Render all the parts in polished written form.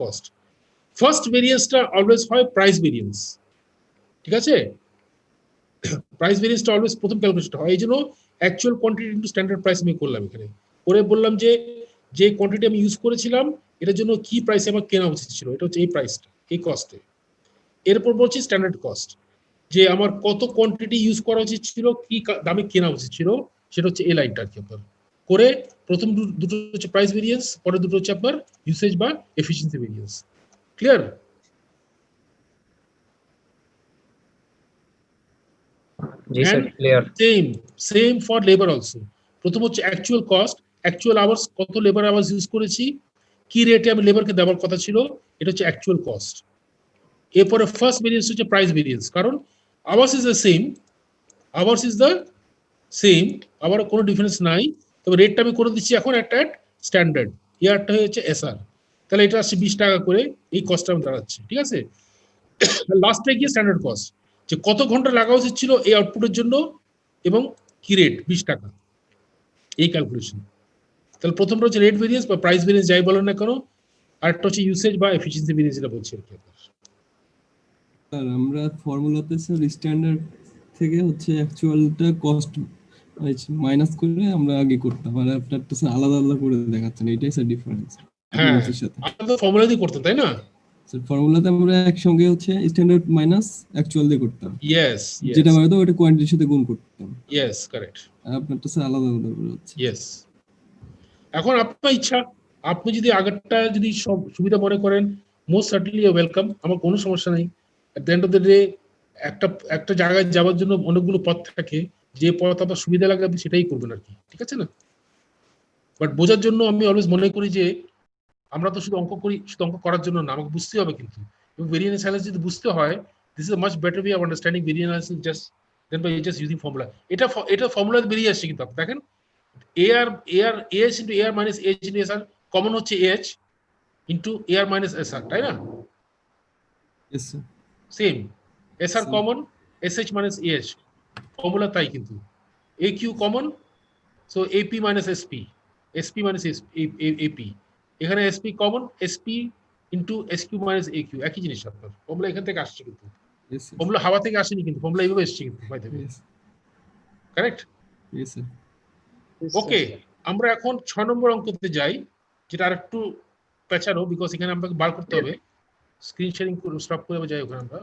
Cost. First ভেরিয়েন্সটা always হয় price variance, ঠিক আছে? প্রাইস ভেরিয়েন্সটা অলওয়েজ প্রথম ক্যালকুলেশন হয়, এই জন্য actual quantity into standard price আমি করলাম এখানে, করে বললাম যে যে কোয়ান্টিটি আমি ইউজ করেছিলাম এটার জন্য কি প্রাইসে আমার কেনা উচিত ছিল, এটা হচ্ছে এই প্রাইসটা, এই কস্টে। এরপর বলছি স্ট্যান্ডার্ড কস্ট, যে আমার কত কোয়ান্টিটি ইউজ করা উচিত ছিল, কি দামে কেনা উচিত ছিল, সেটা হচ্ছে এই লাইনটা আর কি আপনার করে। প্রথম দুটো হচ্ছে প্রাইস ভেরিয়েন্স, পরের দুটো হচ্ছে আপনার ইউসেজ বা efficiency variance. Clear? G sir, clear. Same for labour also. প্রথম হচ্ছে অ্যাকচুয়াল কস্ট, অ্যাকচুয়াল আওয়ার্স, কত লেবার আওয়ার্স ইউজ করেছি, কি রেটে আমি লেবারকে দেওয়ার কথা ছিল, এটা হচ্ছে অ্যাকচুয়াল কস্ট। এরপরে ফার্স্ট ভেরিয়েন্স হচ্ছে প্রাইস ভেরিয়েন্স, কারণ hours is the same, hours is the same, আবার কোনো ডিফারেন্স নাই, তবে রেটটা আমি করে দিচ্ছি এখন একটা স্ট্যান্ডার্ড, ইয়ারটা হচ্ছে এসআর, তাহলে এটা আসছে 20 টাকা করে, এই কস্টটা আমি দাঁড়াচ্ছে, ঠিক আছে? লাস্টে গিয়ে স্ট্যান্ডার্ড কস্ট, যে কত ঘন্টা লাগা উচিত ছিল এই আউটপুটের জন্য এবং কি রেট, 20 টাকা, এই ক্যালকুলেশন। তাহলে প্রথমটা হচ্ছে রেট ভেরিয়েন্স বা প্রাইস ভেরিয়েন্স যাই বলেন না কেন, আরেকটা হচ্ছে ইউসেজ বা এফিসিয়েন্সি ভেরিয়েন্স, এটা বলছি আর কি। স্যার আমরা ফর্মুলাতে স্যার স্ট্যান্ডার্ড থেকে হচ্ছে অ্যাকচুয়ালটা কস্ট মাইনাস করে আমরা আগে করতাম, আর আপনারটা স্যার আলাদা আলাদা করে দেখাচ্ছেন, এটাই স্যার ডিফারেন্স। হ্যাঁ, আমরা তো ফর্মুলা দিয়ে করতাম, তাই না? স্যার ফর্মুলাতে আমরা একসঙ্গে হচ্ছে স্ট্যান্ডার্ড মাইনাস অ্যাকচুয়াল দিয়ে করতাম, ইয়েস, যেটা মানে ওটা কোয়ান্টিটির সাথে গুণ করতাম। Yes, correct. আপনারটা স্যার আলাদা আলাদা করে হচ্ছে। ইয়েস। এখন আপনার ইচ্ছা, আপনি যদি আগেরটা যদি সব সুবিধা মনে করেন, মোস্ট সার্টেনলি ওয়েলকাম, আমার কোনো সমস্যা নেই। At the end of the day একটা জায়গায় যাওয়ার জন্য অনেকগুলো পথ থাকে, যে পথ আপনার সুবিধা লাগে আপনি সেটাই করবেন আর কি, ঠিক আছে না? বাট বোঝার জন্য আমি অলওয়েজ মনে করি যে আমরা তো শুধু অঙ্ক করি, শুধু অঙ্ক করার জন্য না, আমাকে বুঝতে হবে কিন্তু, এবং ভেরিয়েন্স অ্যানালাইসিস যদি বুঝতে হয়, this is a much better way of understanding variance analysis just than by just using formula. এটা ফর্মুলা বেরিয়ে আসছে কিন্তু, দেখেন AH into AR minus AH into SR common হচ্ছে AH into AR minus SR, তাই না? Yes sir. Same, SR common, SH minus AH, formula তাই কিন্তু। AQ common, so AP minus SP, SP minus AP, এখানে SP common, SP into SQ minus AQ, একই জিনিস আপনার, formula এখান থেকে আসছে কিন্তু, ফর্মুলা হাওয়া থেকে আসেনি কিন্তু, ফর্মুলা এইভাবে এসছে কিন্তু, by the way, correct? Yes sir. Okay, আমরা এখন 6 নম্বর অঙ্কতে যাই, যেটা আরেকটু পেঁচানো, বিকজ এখানে আমাকে বার করতে হবে, স্ক্রিন শেয়ারিং করে স্টপ করে যাই ওখানে আমরা।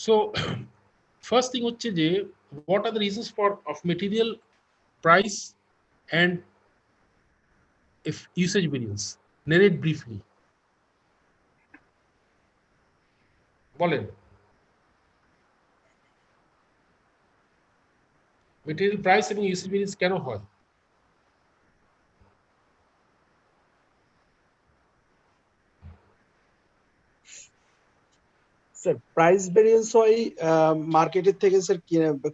সো ফার্স্ট থিং হচ্ছে যে what are the reasons for of material price and if usage variance, narrate briefly, বলেন। মেটেরিয়াল প্রাইস এবং ইউসেজ ভেরিয়েন্স কেন হয়? স্যার প্রাইস ভেরিয়েন্স হয় মার্কেটের থেকে স্যার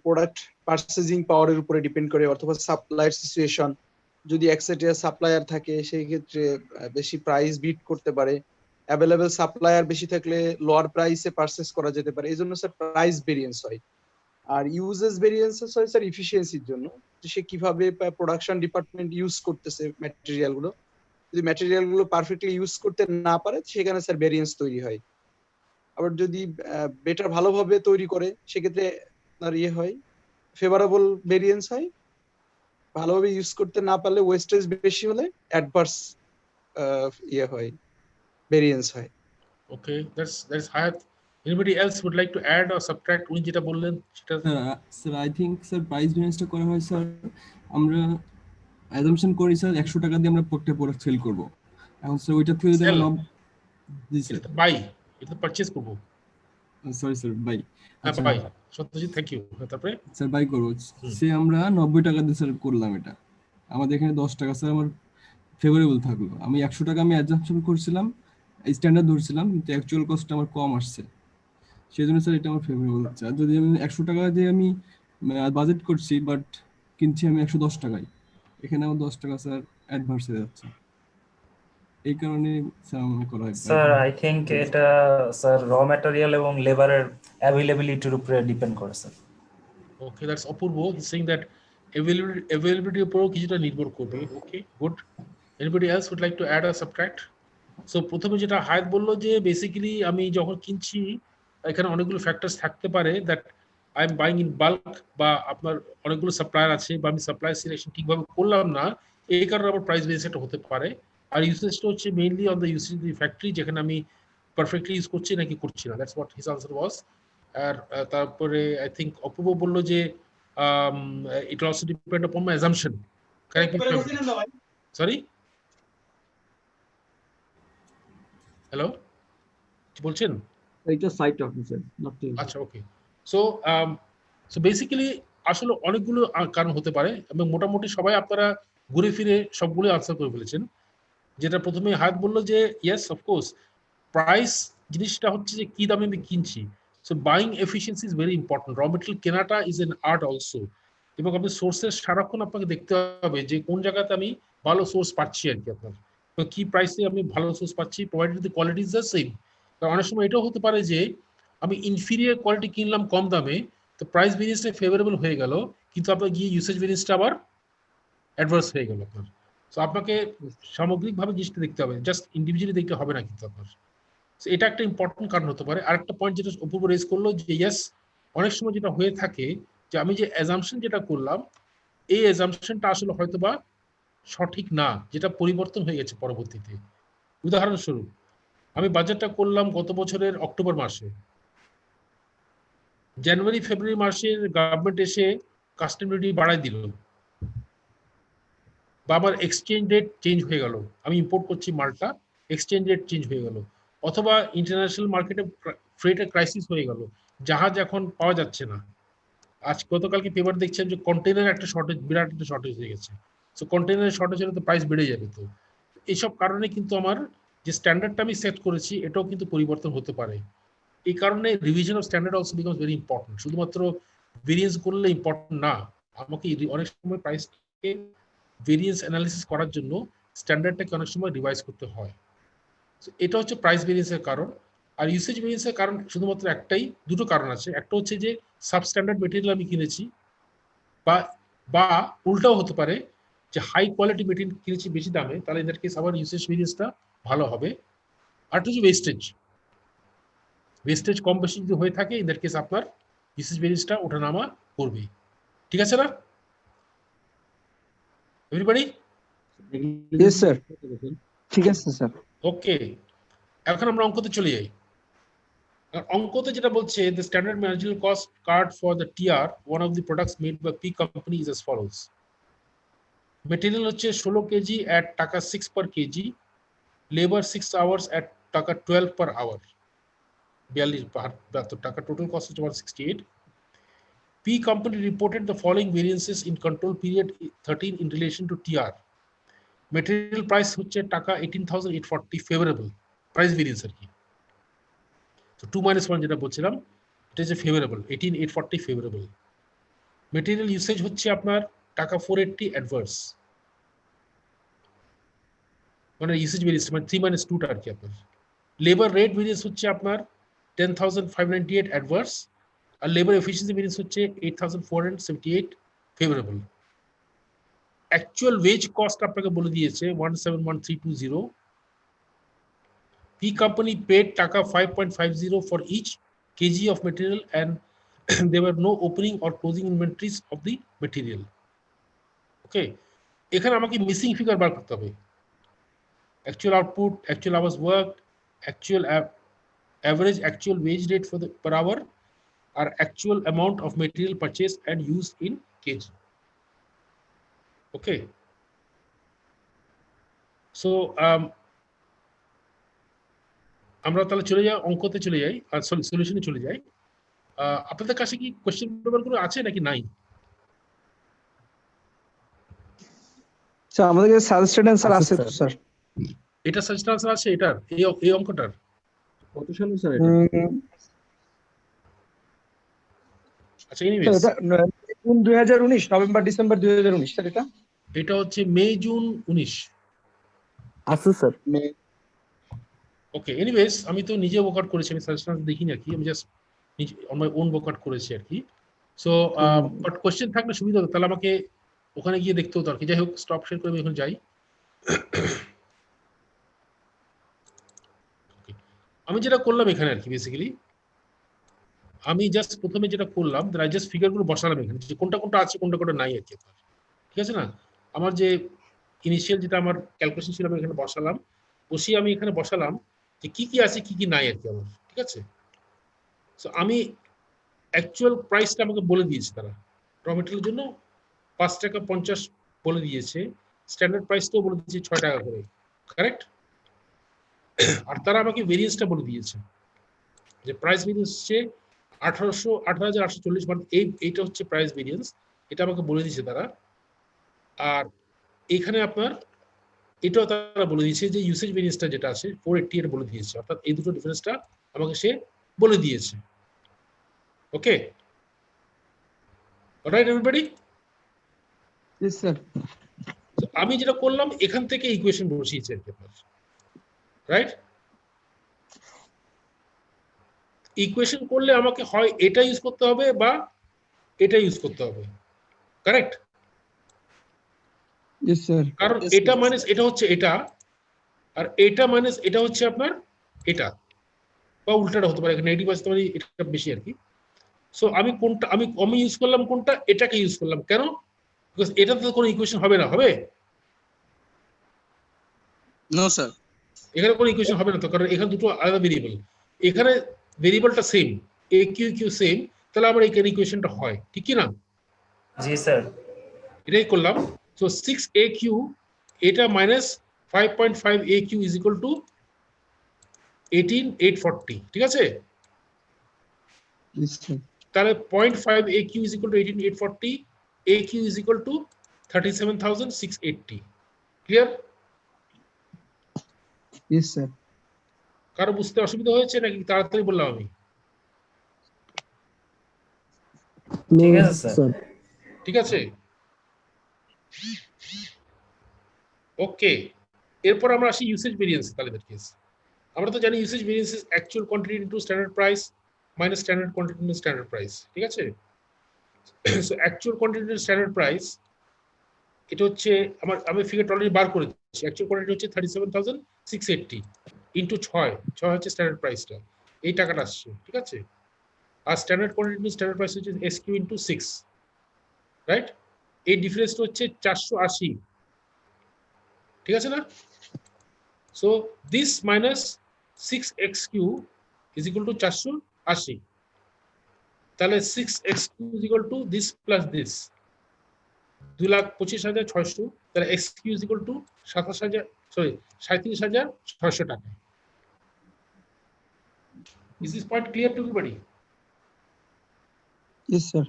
প্রোডাক্ট পারচেজিং পাওয়ারের উপরে ডিপেন্ড করে, অথবা সাপ্লায়ার সিচুয়েশন, যদি একসাথে সাপ্লায়ার থাকে সেই ক্ষেত্রে বেশি প্রাইস বিট করতে পারে, অ্যাভেলেবেল সাপ্লায়ার বেশি থাকলে লোয়ার প্রাইসে পারচেজ করা যেতে পারে, এই জন্য স্যার প্রাইস ভেরিয়েন্স হয়। আর ইউজেস ভেরিয়েন্সেস হয় স্যার ইফিসিয়েন্সির জন্য, সে কিভাবে প্রোডাকশন ডিপার্টমেন্ট ইউজ করতেছে ম্যাটেরিয়ালগুলো, যদি ম্যাটেরিয়ালগুলো পারফেক্টলি ইউজ করতে না পারে সেখানে স্যার ভেরিয়েন্স তৈরি হয়। আবার যদি বেটার ভালোভাবে তৈরি করে সেক্ষেত্রে আপনার হয় ফেভারেবল ভেরিয়েন্স হয়, ভালোভাবে ইউজ করতে না পারলে ওয়েস্টেজ বেশি হলে অ্যাডভার্স হয় ভেরিয়েন্স হয়। Okay, that's Hayat. Anybody else would like to add or subtract? উনি যেটা বললেন সেটা। Sir I think sir price ভেরিয়েন্সটা করা হয় স্যার, আমরা অ্যাজাম্পশন করি স্যার 100 টাকা দিয়ে আমরা প্রত্যেক প্রোডাক্ট সেল করব, এখন স্যার ওইটা থেকে যদি আমরা এটা বাই, এটা পারচেজ করব, সরি স্যার বাই, আচ্ছা বাই, সত্যজিৎ থ্যাংক ইউ। তারপরে স্যার বাই করব, সে আমরা 90 টাকা দিয়ে স্যার করলাম, এটা আমাদের এখানে 10 টাকা স্যার আমার ফেভারেবল থাকলো, আমি 100 টাকা আমি অ্যাজাম্পশন করছিলাম, স্ট্যান্ডার্ড ধরছিলাম, কিন্তু অ্যাকচুয়াল কস্ট আমার কম আসছে, সেজন্য স্যার এটা আমার ফেভারেবল হচ্ছে। আর যদি আমি 100 টাকা দিয়ে আমি বাজেট করছি বাট কিনছি আমি 110 টাকায়, এখানে আমার 10 টাকা স্যার অ্যাডভান্স হয়ে যাচ্ছে, এই কারণে স্যার মনে করা হয়। স্যার আই থিংক এটা স্যার র ম্যাটেরিয়াল এবং লেবারের অ্যাভেইলেবিলিটির উপরে ডিপেন্ড করে sir. Okay, that's Apurvo saying that availability উপরও কিছুটা নির্ভর করবে। Okay, good. Anybody else would like to add or subtract? So প্রথমে যেটা হায়াত বললো যে বেসিক্যালি আমি যখন কিনছি এখানে অনেকগুলো ফ্যাক্টরস থাকতে পারে, that I am buying in bulk, বা আপনার অনেকগুলো সাপ্লায়ার আছে, বা আমি সাপ্লাই সিলেকশন ঠিকভাবে করলাম না, এই কারণে আমার প্রাইস ভেরিয়েন্সটা হতে পারে। আর ইউসেজটা হচ্ছে mainly on the usage factory, যেখানে আমি পারফেক্টলি ইউজ করছি নাকি করছি না। দ্যাটস হোয়াট হিজ আনসার ওয়াজ। আর তারপরে আই থিঙ্ক অপূর্ব বললো যে it also depend on my assumption. Correct me? Sorry, hello, কি বলছেন? এটা সাইট অফিসার নট আচ্ছা, ওকে। সো বেসিক্যালি আসলে অনেকগুলো কারণ হতে পারে, এবং মোটামুটি সবাই আপনারা ঘুরে ফিরে সবগুলো আনসার করে ফেলেছেন। যেটা প্রথমে হায়াত বললো যে ইয়েস অফকোর্স প্রাইস জিনিসটা হচ্ছে যে কি দামে আমি কিনছি। So buying efficiency is very important. র মেটেরিয়াল কেনাটা ইজ এন আর্ট অলসো, এবং আপনি সোর্সের সারাক্ষণ আপনাকে দেখতে হবে যে কোন জায়গাতে আমি ভালো সোর্স পাচ্ছি আর কি, আপনার তো কি প্রাইসে আমি ভালো সোর্স পাচ্ছি, provided the quality is the same. অনেক সময় এটাও হতে পারে যে আমি ইনফিরিয়ার কোয়ালিটি কিনলাম কম দামে, তো প্রাইস ভেরিয়েন্সটা ফেভারেবল হয়ে গেল, কিন্তু আপনার গিয়ে ইউসেজ ভেরিয়েন্সটা আবার অ্যাডভার্স হয়ে গেল আপনার। তো আপনাকে সামগ্রিকভাবে জিনিসটা দেখতে হবে, জাস্ট ইন্ডিভিজুয়ালি দেখতে হবে না কিন্তু আপনার। এটা একটা ইম্পর্টেন্ট কারণ হতে পারে। আরেকটা পয়েন্ট যেটা অপূর্ব রেজ করলো যে ইয়েস, অনেক সময় যেটা হয়ে থাকে যে আমি যে অ্যাজাম্পশন যেটা করলাম, এই অ্যাজাম্পশনটা আসলে হয়তোবা সঠিক না, যেটা পরিবর্তন হয়ে গেছে পরবর্তীতে। উদাহরণস্বরূপ, আমি বাজেটটা করলাম গত বছরের অক্টোবর মাসে, জানুয়ারি ফেব্রুয়ারি মাসের গভর্নমেন্ট এসে কাস্টম ডিউটি বাড়াই দিল, বা আমার এক্সচেঞ্জ রেট চেঞ্জ হয়ে গেল, আমি ইম্পোর্ট করছি মালটা, এক্সচেঞ্জ রেট চেঞ্জ হয়ে গেল, অথবা ইন্টারন্যাশনাল মার্কেটে ফ্রেটের ক্রাইসিস হয়ে গেল, জাহাজ এখন পাওয়া যাচ্ছে না। আজ গতকালকে পেপার দেখছেন যে কন্টেনার একটা শর্টেজ, বিরাট একটা শর্টেজ হয়ে গেছে। সো কন্টেনারের শর্টেজ হলে তো প্রাইস বেড়ে যাবে। তো এইসব কারণে কিন্তু আমার যে স্ট্যান্ডার্ডটা আমি সেট করেছি এটাও কিন্তু পরিবর্তন হতে পারে। এই কারণে revision of standard also becomes very important. শুধুমাত্র ভেরিয়েন্স করলে ইম্পর্টেন্ট না, আমাকে অনেক সময় প্রাইসকে ভেরিয়েন্স অ্যানালিসিস করার জন্য স্ট্যান্ডার্ডটাকে অনেক সময় রিভাইজ করতে হয়। এটা হচ্ছে প্রাইস ভেরিয়েন্সের কারণ। আর ইউসেজ ভেরিয়েন্সের কারণ শুধুমাত্র একটাই, দুটো কারণ আছে। একটা হচ্ছে যে সাবস্ট্যান্ডার্ড মেটেরিয়াল আমি কিনেছি, বা উল্টাও হতে পারে যে হাই কোয়ালিটি মেটেরিয়াল কিনেছি বেশি দামে, তাহলে ইন দ্যাট কেস আবার ইউসেজ ভেরিয়েন্সটা ভালো হবে। আর হচ্ছে ওয়েস্টেজ কম বেশি যদি হয়ে থাকে, ইন দ্যাট কেস আপনার ইউসেজ ভেরিয়েন্সটা ওঠানামা করবে। ঠিক আছে না এভরিবডি? ইয়েস স্যার, ঠিক আছে স্যার। ওকে, এখন আমরা অঙ্কতে চলে যাই। অঙ্কতে যেটা বলছে, the standard marginal cost card for the TR, one of the products made by P company is as follows. Material হচ্ছে 16 কেজি at টাকা 6 per kg, labor 6 hours at টাকা 12 per hour, 42 টাকা, total cost is 168. P company reported the following variances in control period 13 in relation to TR. Material price হচ্ছে টাকা 18,840 favorable, price variance আর কি। So 2 - 1 যেটা বলছিলাম, এটা যে ফেভারেবল, 18,840 ফেভারেবল। মেটেরিয়াল ইউসেজ হচ্ছে আপনার টাকা 480 অ্যাডভার্স, মানে ইউসেজ ভেরিয়েন্স মানে 3 - 2টা আর কি আপনার। লেবার রেট ভেরিয়েন্স হচ্ছে আপনার 10,598 অ্যাডভার্স, আর লেবার এফিসিয়েন্সি ভেরিয়েন্স হচ্ছে 8,478 ফেভারেবল। অ্যাকচুয়াল ওয়েজ কস্ট আপনাকে বলে দিয়েছে 171320। P company paid টাকা 5.50 for each kg of material, and there were no opening or closing inventories of the material. Okay, এখানে আমাকে missing figure বার করতে হবে। Actual output, actual hours worked, actual average actual wage rate for the per hour, or actual amount of material purchased and used in kg. Okay, so আমরা তাহলে চলে যাই অঙ্কতে, চলে যাই আর সলিউশনে চলে যাই। আপনাদের কাছে কি কোশ্চেন পেপার গুলো আছে নাকি নাই? স্যার আমাদের কাছে সাজেস্টেড অ্যানসার আছে তো স্যার। এটা সাজেস্টেড আনসার আছে এটার, এই অঙ্কটার? কত সালে স্যার এটা? আচ্ছা, anyways June 2019, November December 2019 sir. এটা হচ্ছে মে জুন 19 আছে স্যার। ওকে, এনিওয়েজ আমি তো নিজে ওয়ার্কআউট করেছি, আমি সাজেশন দেখিনি আর কি, আমি just on my own workout করেছি আর কি। সো বাট কোশ্চেন থাকলে সুবিধা হতো, তাহলে আমাকে ওখানে গিয়ে দেখতে হতো আর কি। যাই হোক, স্টপ শেয়ার করে আমি এখন যাই। আমি যেটা করলাম এখানে আর কি, বেসিক্যালি আমি জাস্ট প্রথমে যেটা করলাম, আই জাস্ট ফিগারগুলো বসালাম এখানে, যে কোনটা কোনটা আছে কোনটা কোনটা নাই আর কি। ঠিক আছে না? আমার যে ইনিশিয়াল যেটা আমার ক্যালকুলেশন ছিল আমি এখানে বসালাম, বসিয়ে আমি এখানে বসালাম যে কি কি আছে কি কি নাই আর কি আমার। ঠিক আছে, সো আমি অ্যাকচুয়াল প্রাইসটা আমাকে বলে দিয়েছে তারা। র মেটেরিয়ালের জন্য 5 টাকা 50 বলে দিয়েছে, স্ট্যান্ডার্ড প্রাইসটাও বলে দিয়েছে 6 টাকা করে, কারেক্ট? আর তারা আমাকে ভেরিয়েন্সটা বলে দিয়েছে, যে প্রাইস ভেরিয়েন্স হচ্ছে 18,840, মানে এইটা হচ্ছে প্রাইস ভেরিয়েন্স, এটা আমাকে বলে দিয়েছে তারা। আর এখানে আপনার এটাও তারা বলে দিয়েছে যে ইউসেজ ভেরিয়েন্সটা যেটা আছে 488 বলে দিয়েছে, অর্থাৎ এই দুটো ডিফারেন্সটা আমাকে সে বলে দিয়েছে। ওকে, অলরাইট এভরিবডি? Yes sir. আমি যেটা করলাম এখান থেকে ইকুয়েশন বসিয়েছি আর কি আপনার, রাইট? ইকুয়েশন করলে আমাকে হয় এটা ইউজ করতে হবে বা এটা ইউজ করতে হবে, কারেক্ট? Yes sir. কারণ এটা মাইনাস এটা হচ্ছে এটা, আর এটা মাইনাস এটা হচ্ছে আপনার এটা, বা উল্টাটা হতে পারে, নেগেটিভ আসতে পারে, এটা বেশি আর কি। সো আমি কোনটা আমি ইউজ করলাম, কোনটা এটাকে ইউজ করলাম, কেন? বিকজ এটাতে তো কোনো ইকুয়েশন হবে না, হবে? No sir. এখানে কোনো ইকুয়েশন হবে না তো, কারণ এখানে দুটো আলাদা ভেরিয়েবল, এখানে ভেরিয়েবলটা সেম, এ কিউ কিউ সেম, তাহলে আমার এখানে ইকুয়েশনটা হয়, ঠিক কি না? জি স্যার। এটাই করলাম। সো 6aq এটা minus 5.5aq is equal two 18,840, ঠিক আছে? Yes sir. তাহলে 0.5aq is equal two 18,840, aq is equal two 37,680। Clear? Yes sir. কারো বুঝতে অসুবিধা হয়েছে নাকি তাড়াতাড়ি বললাম আমি? ঠিক আছে স্যার। ঠিক আছে, ওকে। এরপর আমরা আসি ইউসেজ ভেরিয়েন্স। তাহলে কেস আমরা তো জানি usage variance is actual quantity into standard price minus standard quantity into standard price, ঠিক আছে? So actual quantity into standard price, এটা হচ্ছে আমি ফিগারটা অলরেডি বার করে দিচ্ছি। অ্যাকচুয়াল কোয়ান্টিটি হচ্ছে 37,680 ইনটু 6 হচ্ছে স্ট্যান্ডার্ড প্রাইসটা, এই টাকাটা আসছে, ঠিক আছে? আর standard quantity into standard price হচ্ছে এসকিউ ইনটু 6, রাইট? এই ডিফারেন্সটা হচ্ছে 480, ঠিক আছে না? So this minus 6xq is equal to 480, তাহলে 6xq is equal to this plus this 2,25,600, তাহলে xq ইজ ইকুয়াল টু 37,600 টাকা। Is this point clear to everybody? Yes sir.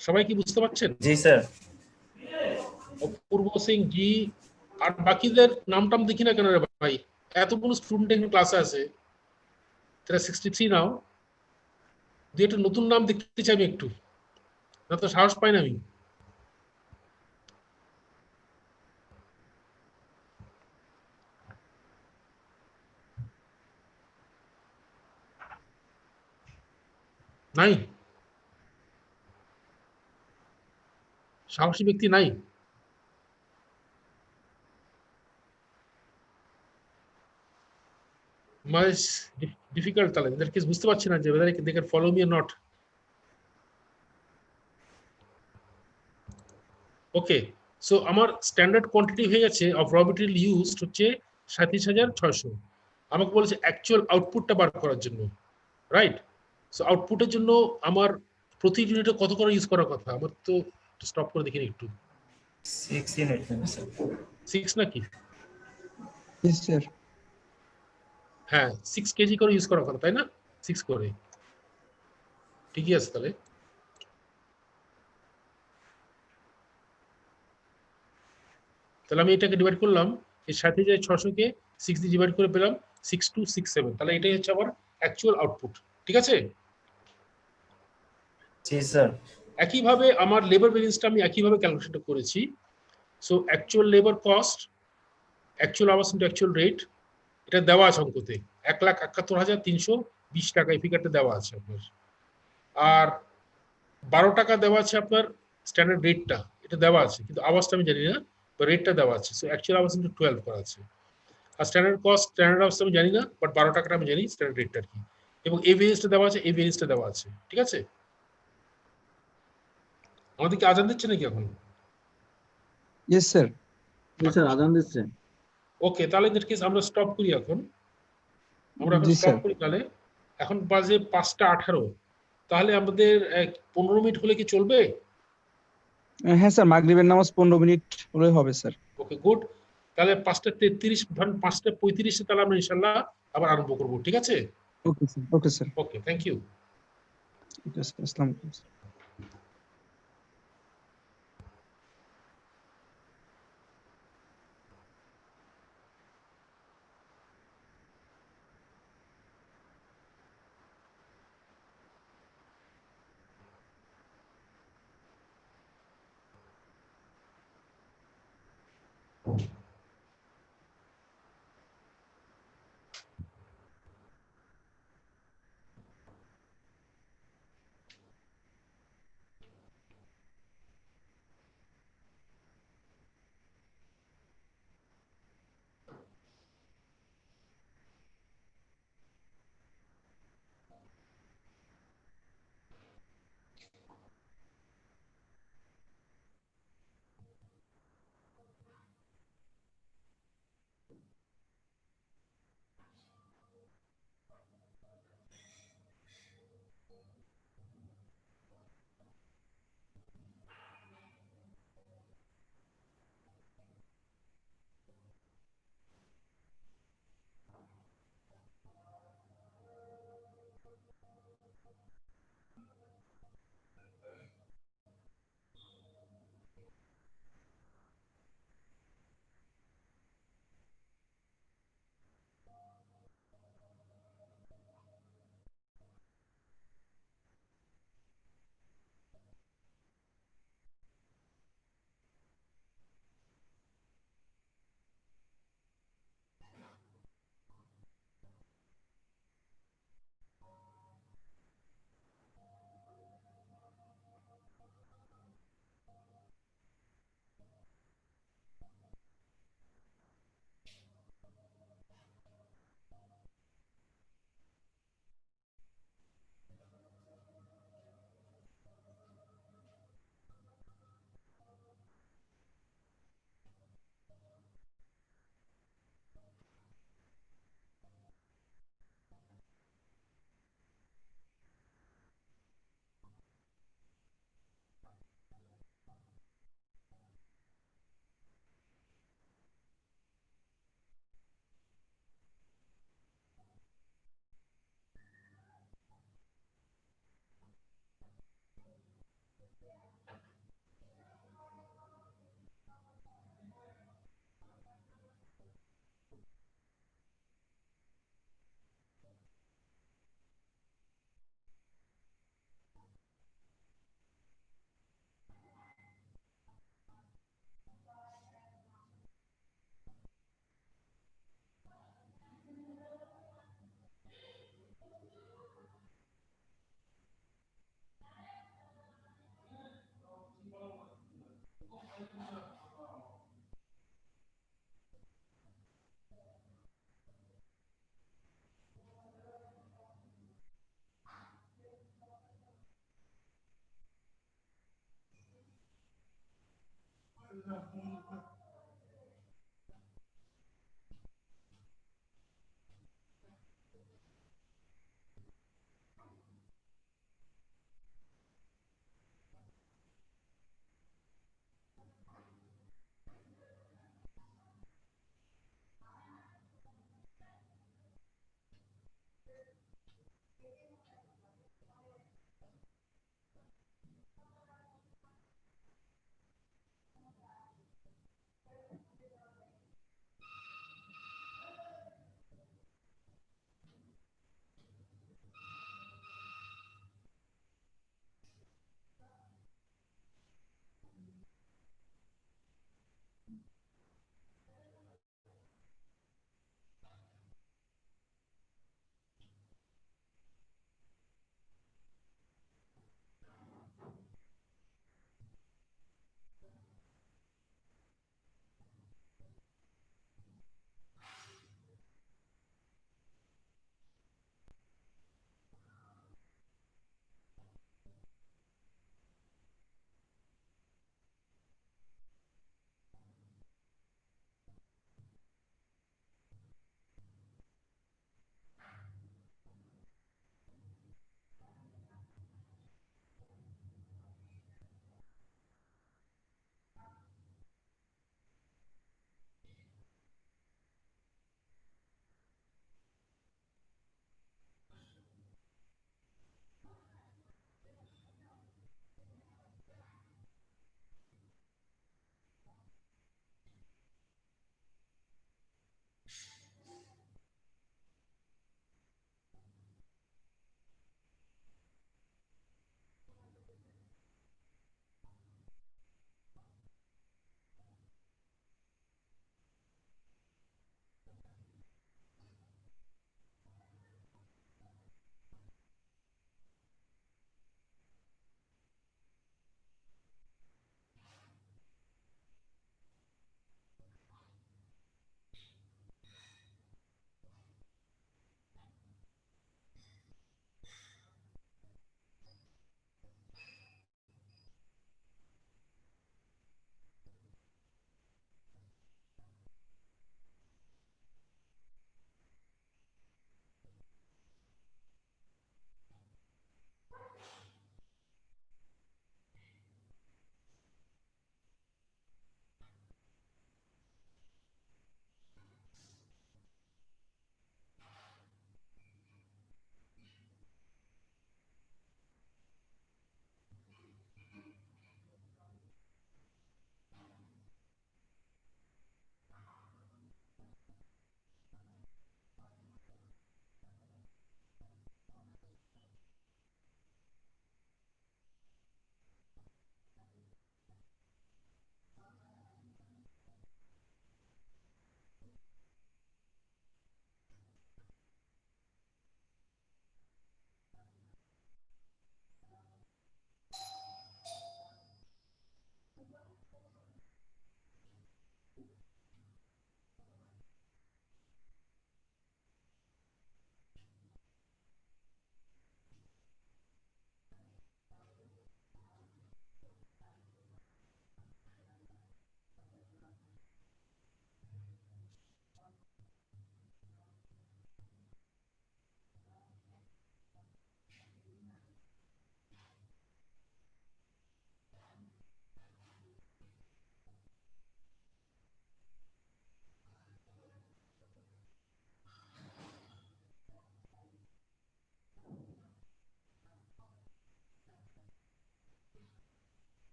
সবাই কি বুঝতে পারছেন? জি স্যার। অপূর্ব সিং জি, আর বাকিদের নাম টাম দেখি না কেন রে ভাই? এতগুলো স্টুডেন্ট এখানে ক্লাসে আছে, তারা 63 নাও, দুই একটা নতুন নাম দেখতে চাই আমি একটু, না তো সাহস পাই না আমি। নাই? সাহসী ব্যক্তি নাই? মাস ডিফিকাল্ট, তাহলে এদের কেস বুঝতে পারছি না যে whether they can follow me or not. Okay, so আমার স্ট্যান্ডার্ড কোয়ান্টিটি হয়ে গেছে অফ র মেটেরিয়াল ইউজড হচ্ছে 37,600। আমাকে বলেছে অ্যাকচুয়াল আউটপুটটা বার করার জন্য, রাইট? সো আউটপুটের জন্য আমার প্রতি ইউনিটে কত করে ইউজ করার কথা? আমার তো স্টপ করে দেখিনি একটু, 6 ইউনিট নেবে স্যার। 6 নাকি? Yes sir. হ্যাঁ, 6 কেজি করে ইউজ করার কথা, তাই না? 6 করে, ঠিকই আছে। তাহলে আমি এটাকে ডিভাইড করলাম, এর সাথে যে 600-কে 6 দিয়ে ডিভাইড করে পেলাম 6267, তাহলে এটাই হচ্ছে আমার অ্যাকচুয়াল আউটপুট, ঠিক আছে? জি স্যার। একইভাবে আমার লেবার ভেরিয়েন্সটা আমি একইভাবে ক্যালকুলেশনটা করেছি। So actual labour cost, actual hours into actual rate, এটা দেওয়া আছে অঙ্কতে, 1,71,320 টাকা, এই ফিগারটা দেওয়া আছে আপনার। আর 12 টাকা দেওয়া আছে আপনার স্ট্যান্ডার্ড রেটটা, এটা দেওয়া আছে, কিন্তু আওয়াজটা আমি জানি না, বা রেটটা দেওয়া আছে। সো অ্যাকচুয়াল আওয়াজ কিন্তু 12 করা আছে। আর স্ট্যান্ডার্ড কস্ট, স্ট্যান্ডার্ড আওয়াজ আমি জানি না, বাট 12 টাকাটা আমি জানি স্ট্যান্ডার্ড রেটটা কি। এবং এভিএসটা দেওয়া আছে, এভিএসটা দেওয়া আছে, ঠিক আছে? আমাদের কি আজান দিচ্ছে নাকি এখন? Yes sir. স্যার আজান দিচ্ছে। ওকে, তাহলে ইন দ্যাট কেস আমরা স্টপ করি এখন। আমরা এখন জি স্টপ স্যার। করি তাহলে। এখন বাজে 5টা 18। তাহলে আমাদের 15 মিনিট হলে কি চলবে? হ্যাঁ স্যার, মাগরিবের নামাজ 15 মিনিট হলে হবে স্যার। ওকে, গুড। তাহলে 5টা 33, ধরেন 5টা 35 তাহলে আমরা ইনশাল্লাহ আবার আরম্ভ করবো, ঠিক আছে? Okay sir, okay sir, okay, thank you. Okay sir, আসসালামু আলাইকুম।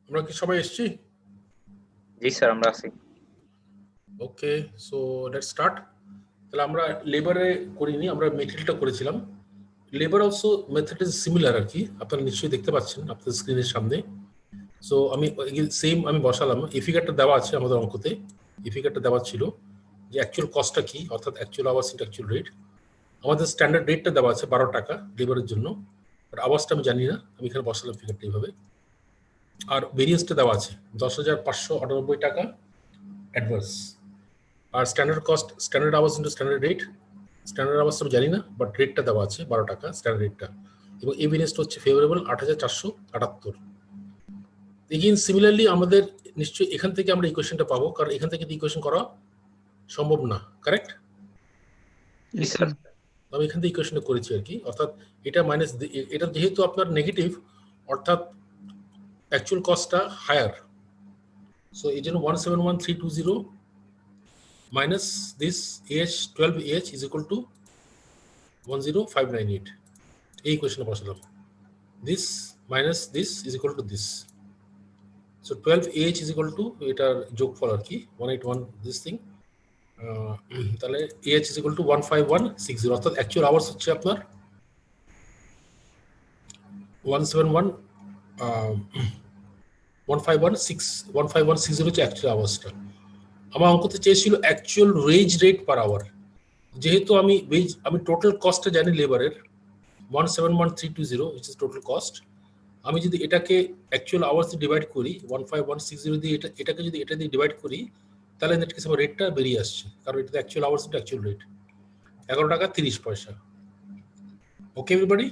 আমরা কি সবাই এসেছি? জি স্যার, আমরা আছি। Okay, so let's start. তাহলে আমরা লেবারে করিনি, আমরা মেটেরিয়ালটা করেছিলাম। Labour also method is similar আর কি, আপনারা নিশ্চয়ই দেখতে পাচ্ছেন আপনাদের স্ক্রিনের সামনে। সো আমি সেম আমি বসালাম, এই ফিগারটা দেওয়া আছে আমাদের অঙ্কতে, এই ফিগারটা দেওয়া ছিল যে অ্যাকচুয়াল কস্টটা কি, অর্থাৎ actual hours into actual rate. আমাদের স্ট্যান্ডার্ড রেটটা দেওয়া আছে 12 টাকা লেবারের জন্য, বাট আওয়ার্সটা আমি জানি না, আমি এখানে বসালাম ফিগারটা এইভাবে। আর ভেরিয়েন্সটা দেওয়া আছে 10,598 টাকা অ্যাডভান্স। আর standard cost, standard hours into standard rate, standard hours আমি জানি না, বাট রেটটা দেওয়া আছে 12 টাকা স্ট্যান্ডার্ড রেটটা, এবং এই ভেরিয়েন্সটা হচ্ছে ফেভারেবল 8,478। এগেইন সিমিলারলি আমাদের নিশ্চয়ই এখান থেকে আমরা ইকুয়েশনটা পাবো, কারণ এখান থেকে ইকুয়েশন করা সম্ভব না, কারেক্ট? জি স্যার। আমি এখান থেকে ইকুয়েশনটা করেছি আর কি, অর্থাৎ এটা মাইনাস, এটা যেহেতু আপনার নেগেটিভ, অর্থাৎ অ্যাকচুয়াল কস্টটা হায়ার, সো এই জন্য 171,320 minus this AH 12AH is equal two 10598, এই ইকুয়েশনে বসালাম। This minus this is equal to this, so 12AH is equal two এটার যোগফল আর কি 181 দিস থিং, তাহলে AH ইজ ইকুয়াল টু 15160, অর্থাৎ অ্যাকচুয়াল আওয়ার্স হচ্ছে আপনার 171 15160 হচ্ছে অ্যাকচুয়াল আওয়ার্সটা। আমার অঙ্কতে চেয়েছিল actual wage rate per hour, যেহেতু আমি টোটাল কস্টটা জানি লেবারের 171,320 উইচ ইজ টোটাল কস্ট। আমি যদি এটাকে অ্যাকচুয়াল আওয়ার্স দিয়ে ডিভাইড করি 15160 দিয়ে, এটাকে যদি এটা দিয়ে ডিভাইড করি, তাহলে নেট কেস আমার রেটটা বেরিয়ে আসছে, কারণ এটা actual hours into actual rate 11 টাকা 30 পয়সা। ওকে এভরিবডি?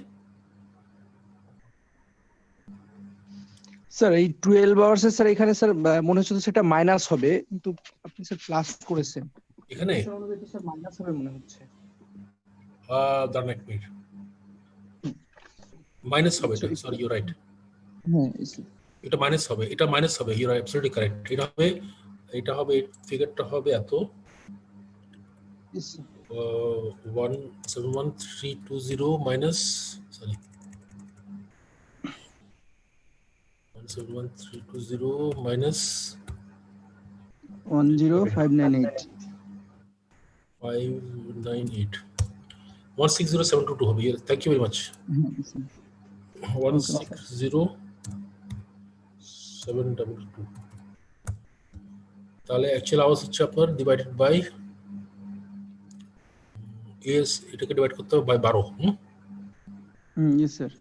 স্যার এই 12 আওয়ার্স স্যার এখানে স্যার মনে হচ্ছে তো সেটা মাইনাস হবে, কিন্তু আপনি স্যার প্লাস করেছেন। এখানে স্যার মাইনাস হবে মনে হচ্ছে। দাঁড়ান এক মিনিট, মাইনাস হবে এটা, সরি ইউ রাইট, হ্যাঁ এটা মাইনাস হবে, এটা মাইনাস হবে, ইউ আর অ্যাবসলিউটলি কারেক্ট। এটা হবে ফিগারটা হবে এত 171,320 মাইনাস, সরি 171,320 মাইনাস 10598 598 160,722 হবে। Thank you very much. 160,722, তাহলে অ্যাকচুয়াল আওয়ার্স হচ্ছে আপনার ডিভাইডেড বাই এস, এটাকে ডিভাইড করতে হবে বাই 12। ইয়েস স্যার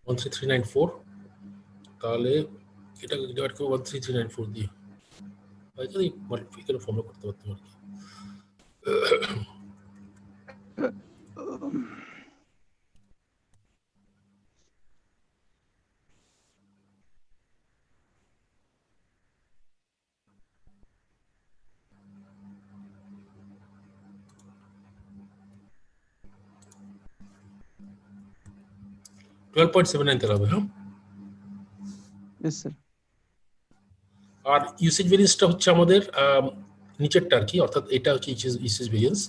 13394, তাহলে এটাকে ডিভাইড করবো 13394 দিয়ে, এখানে মাল্টিপ্লিকেশন ফর্মুলা করতে পারতাম আর কি। $12.79 তাহলে হবে, হ্যাঁ। ইয়েস স্যার আর ইউসেজ ভেরিয়েন্সটা হচ্ছে আমাদের নিচেরটা আর কি, অর্থাৎ এটা হচ্ছে ইউসেজ ভেরিয়েন্স।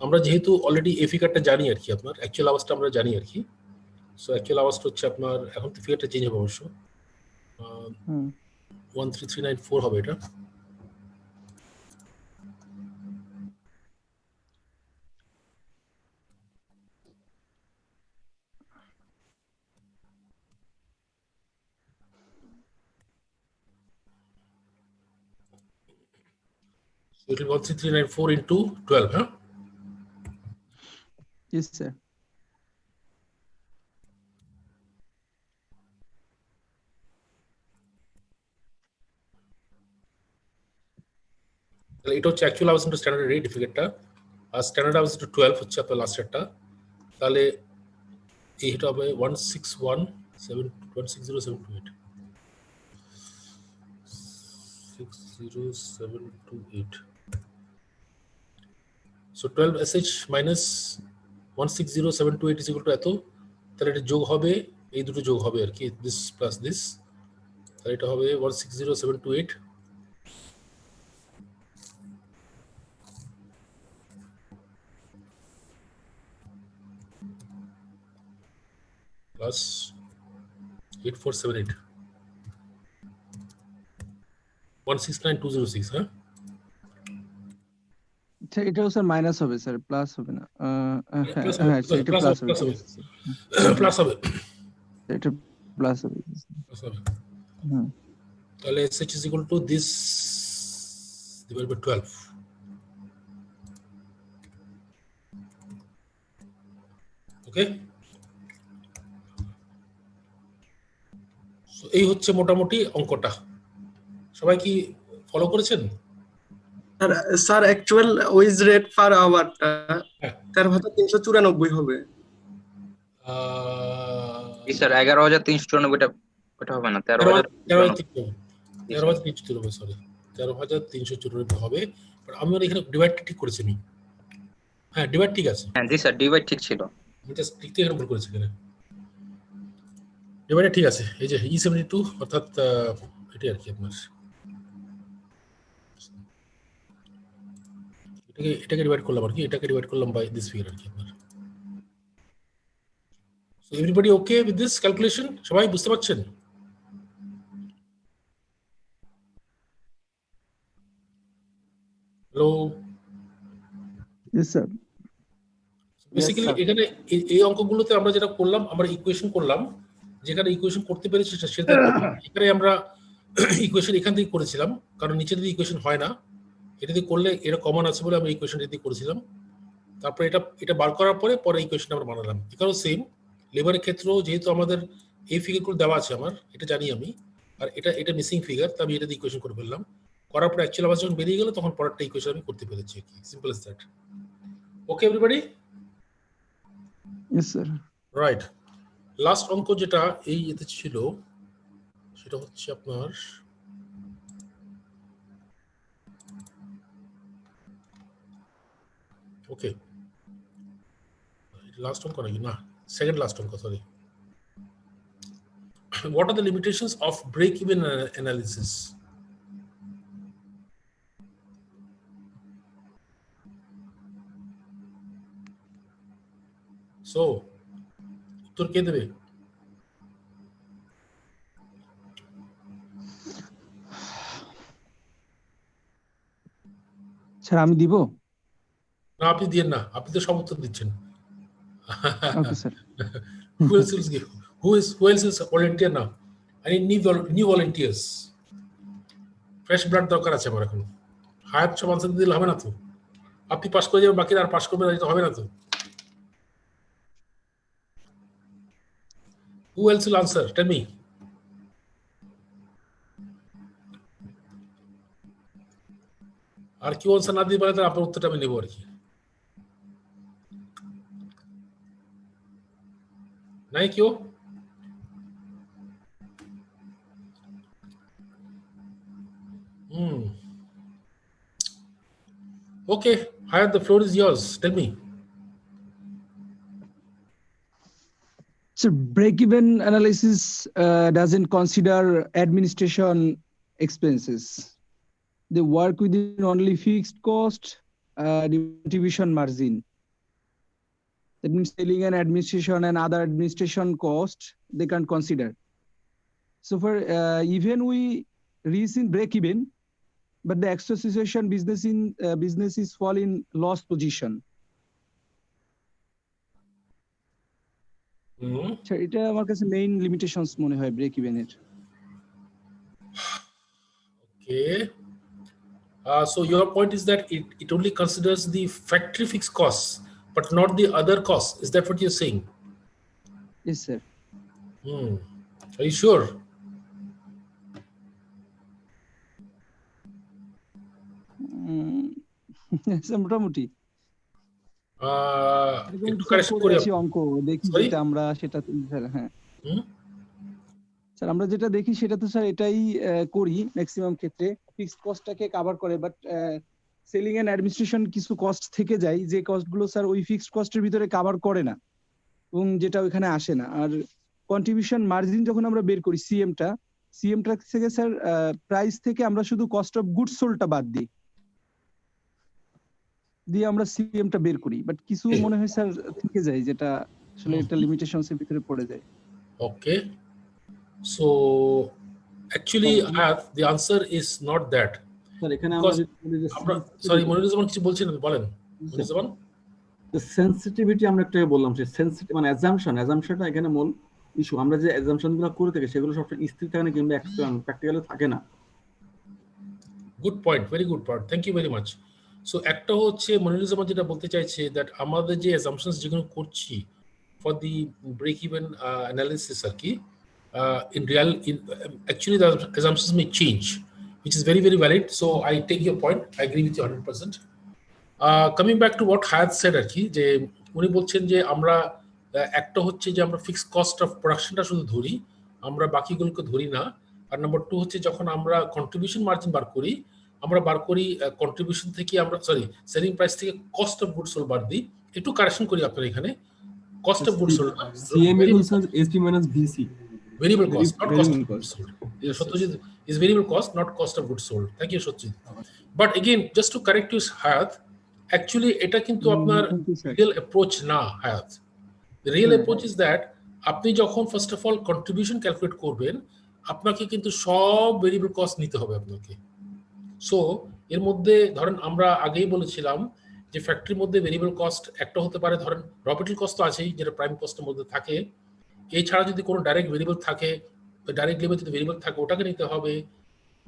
আমরা যেহেতু অলরেডি এই ফিগারটা জানি আর কি, আপনার অ্যাকচুয়াল আওয়ার্সটা আমরা জানি আর কি, সো অ্যাকচুয়াল আওয়ার্সটা হচ্ছে আপনার, এখন তো ফিগারটা চেঞ্জ হবে অবশ্য, 13394 হবে এটা। So it will be 13394 into 12, huh? Yes sir তাহলে এটা হচ্ছে actual hours into standard rate ফিগারটা, আর স্ট্যান্ডার্ড আওয়ার্স ইনটু 12 হচ্ছে আপনার লাস্টেরটা। তাহলে এইটা হবে 160,728 60728। So 12 SH minus 160,728 is equal to এত, তাহলে এটা যোগ হবে, এই দুটো যোগ হবে আর কি, দিস প্লাস দিস, তাহলে এটা হবে 160,728 + plus 8478 169206, huh? আচ্ছা, এটাও স্যার মাইনাস হবে স্যার, প্লাস হবে না। Plus হ্যাঁ আচ্ছা, এটা প্লাস হবে, ঠিক আছে স্যার। plus হবে এটা প্লাস হবে। plus হবে। হুম, তাহলে SH is equal to this divided by 12. Okay, so এই হচ্ছে মোটামুটি অঙ্কটা। সবাই কি ফলো করেছেন? Sir actual wage rate per আওয়ারটা হ্যাঁ। 13,394 হবে। জি স্যার 11,394টা ওটা হবে না, 13,394 সরি 13,394 হবে। বাট আমি এখানে ডিভাইডটা ঠিক করেছি আমি। হ্যাঁ ডিভাইড ঠিক আছে, হ্যাঁ জি স্যার ডিভাইড ঠিক ছিল। আমি জাস্ট লিখতে এখানে ভুল করেছি এখানে। ডিভাইড ঠিক আছে, এই যে E72 অর্থাৎ এটাই আর কি আপনার এটাকে ডিভাইড করলাম আর কি, এটাকে ডিভাইড করলাম বাই দিস ফিগার আর কি আপনার। So everybody okay with this calculation? সবাই বুঝতে পারছেন? Hello, yes sir. Basically sir. এখানে এই অঙ্কগুলোতে আমরা যেটা করলাম, আমরা ইকুয়েশন করলাম, যেখানে ইকুয়েশন করতে পেরেছি সেটা এখানে আমরা ইকুয়েশন এখান থেকে করেছিলাম, কারণ নিচে যদি ইকুয়েশন হয় না, এটা দিয়ে করলে এটা কমন আছে বলে আমরা ইকুয়েশনটা দিয়ে করেছিলাম। তারপরে এটা বার করার পরে ইকুয়েশন আমরা বানালাম। এখানেও সেম, লেবারের ক্ষেত্রেও যেহেতু আমাদের এই ফিগারগুলো দেওয়া আছে আমার, এটা জানি আমি, আর এটা মিসিং ফিগার, তো আমি এটা দিয়ে ইকুয়েশন করে ফেললাম। করার পরে অ্যাকচুয়ালি আবার যখন বেরিয়ে গেল তখন পরেরটা ইকুয়েশন আমি করতে পেরেছি আর কি, simple as that. Okay everybody? Yes sir. Right, last অঙ্ক যেটা এই এতে ছিল সেটা হচ্ছে আপনার ওকে লাস্ট অঙ্ক নাকি না, সেকেন্ড লাস্ট অঙ্ক, sorry. What are the limitations of break-even analysis? So, উত্তর কে দেবে? স্যার আমি দিব? না আপনি দিয়েন না, আপনি তো সব উত্তর দিচ্ছেন। Okay sir. Who else will give? Who else is volunteer now? I need new volunteers. Fresh blood দরকার আছে আমার এখন। হায়াত সব আনসার দিলে হবে না তো, আপনি পাস করে যাবেন, বাকিরা আর পাস করবে না, এটা হবে না তো। Who else will answer? Tell me. আর কেউ আনসার না দিতে পারে তাহলে আপনার উত্তরটা আমি নেবো আর কি। নাই কেউ? Okay, Hayat, the floor is yours. Tell me. So break-even analysis doesn't consider administration expenses. They work within only fixed cost, the contribution margin. That means selling and administration and other administration cost they can consider. So for even we reach in break-even, but the association businesses fall in loss position. এটা আমার কাছে main limitations মনে হয় break ইভেনের। Okay. So your point is that it only considers the factory fixed costs, but not the other costs. Is that what you're saying? Yes, sir. Are you sure? মোটামুটি একটু correction করি অঙ্ক দেখি যেটা আমরা সেটা স্যার। হ্যাঁ sir, আমরা যেটা দেখি সেটা তো স্যার এটাই করি ম্যাক্সিমাম ক্ষেত্রে, ফিক্সড কস্টটাকে কভার করে, বাট সেলিং এন্ড অ্যাডমিনিস্ট্রেশন কিছু কস্ট থেকে যায় যে কস্টগুলো স্যার ওই ফিক্সড কস্টের ভিতরে কভার করে না এবং যেটা ওইখানে আসে না। আর কন্ট্রিবিউশন মার্জিন যখন আমরা বের করি সিএমটা থেকে স্যার প্রাইস থেকে আমরা শুধু কস্ট অফ গুডস সোল্ডটা বাদ দিই, দিয়ে আমরা সিএমটা বের করি, বাট কিছু মনে হয় স্যার থেকে যায় যেটা আসলে একটা লিমিটেশনস এর ভিতরে পড়ে যায়। Okay. So actually, the answer is not that. Sir এখানে Because আমরা sorry, মনিরুজ্জামান কিছু বলছেন বলেন মনিরুজ্জামান। সেন্সিটিভিটি আমরা একটা বললাম, সেই সেন্সিটিভ মানে অ্যাজাম্পশনটা এখানে মূল ইস্যু। আমরা যে অ্যাজাম্পশনগুলো করে থাকি সেগুলো সবসময় স্থির থাকে না কিংবা প্র্যাকটিক্যালি থাকে না। Good point, very good point, thank you very much. So একটা হচ্ছে মনিরুজ্জামান যেটা বলতে চাইছে দ্যাট আমাদের যে অ্যাজাম্পশনস যেগুলো করছি for the break even analysis আর কি, actually the assumptions may change, which is very valid. So I take your point, I agree with you 100%. Coming back to what Hayat said আর কি, যে উনি বলছেন যে আমরা একটা হচ্ছে যে আমরা ফিক্সড কস্ট অফ প্রোডাকশনটা শুধু ধরি, আমরা বাকিগুলোকে ধরি না। আর নাম্বার 2 হচ্ছে যখন আমরা কন্ট্রিবিউশন মার্জিন বার করি, আমরা বার করি কন্ট্রিবিউশন থেকে আমরা সেলিং প্রাইস থেকে কস্ট অফ গুডস সোল্ড বার দিই। একটু কারেকশন করি আপনার এখানে, cost of goods sold CMA equals SP minus VC. Variable cost, not cost of goods sold. Satyajit is variable cost, not cost of goods sold. Thank you, Satyajit. But again, just to correct you, Hayat, actually, এটা কিন্তু আপনার real approach না, Hayat. The real approach is that আপনি যখন first of all contribution calculate করবেন, আপনাকে কিন্তু সব variable cost নিতে হবে আপনাকে। So এর মধ্যে ধরেন আমরা আগেই বলেছিলাম যে ফ্যাক্টরির মধ্যে variable cost একটা হতে পারে, ধরেন raw material cost তো আছেই যেটা প্রাইম কস্টের মধ্যে থাকে। এছাড়া যদি কোনো ডাইরেক্ট ভেরিয়েবল থাকে, ডাইরেক্ট লেভেল যদি ভেরিয়েবল থাকে ওটাকে নিতে হবে।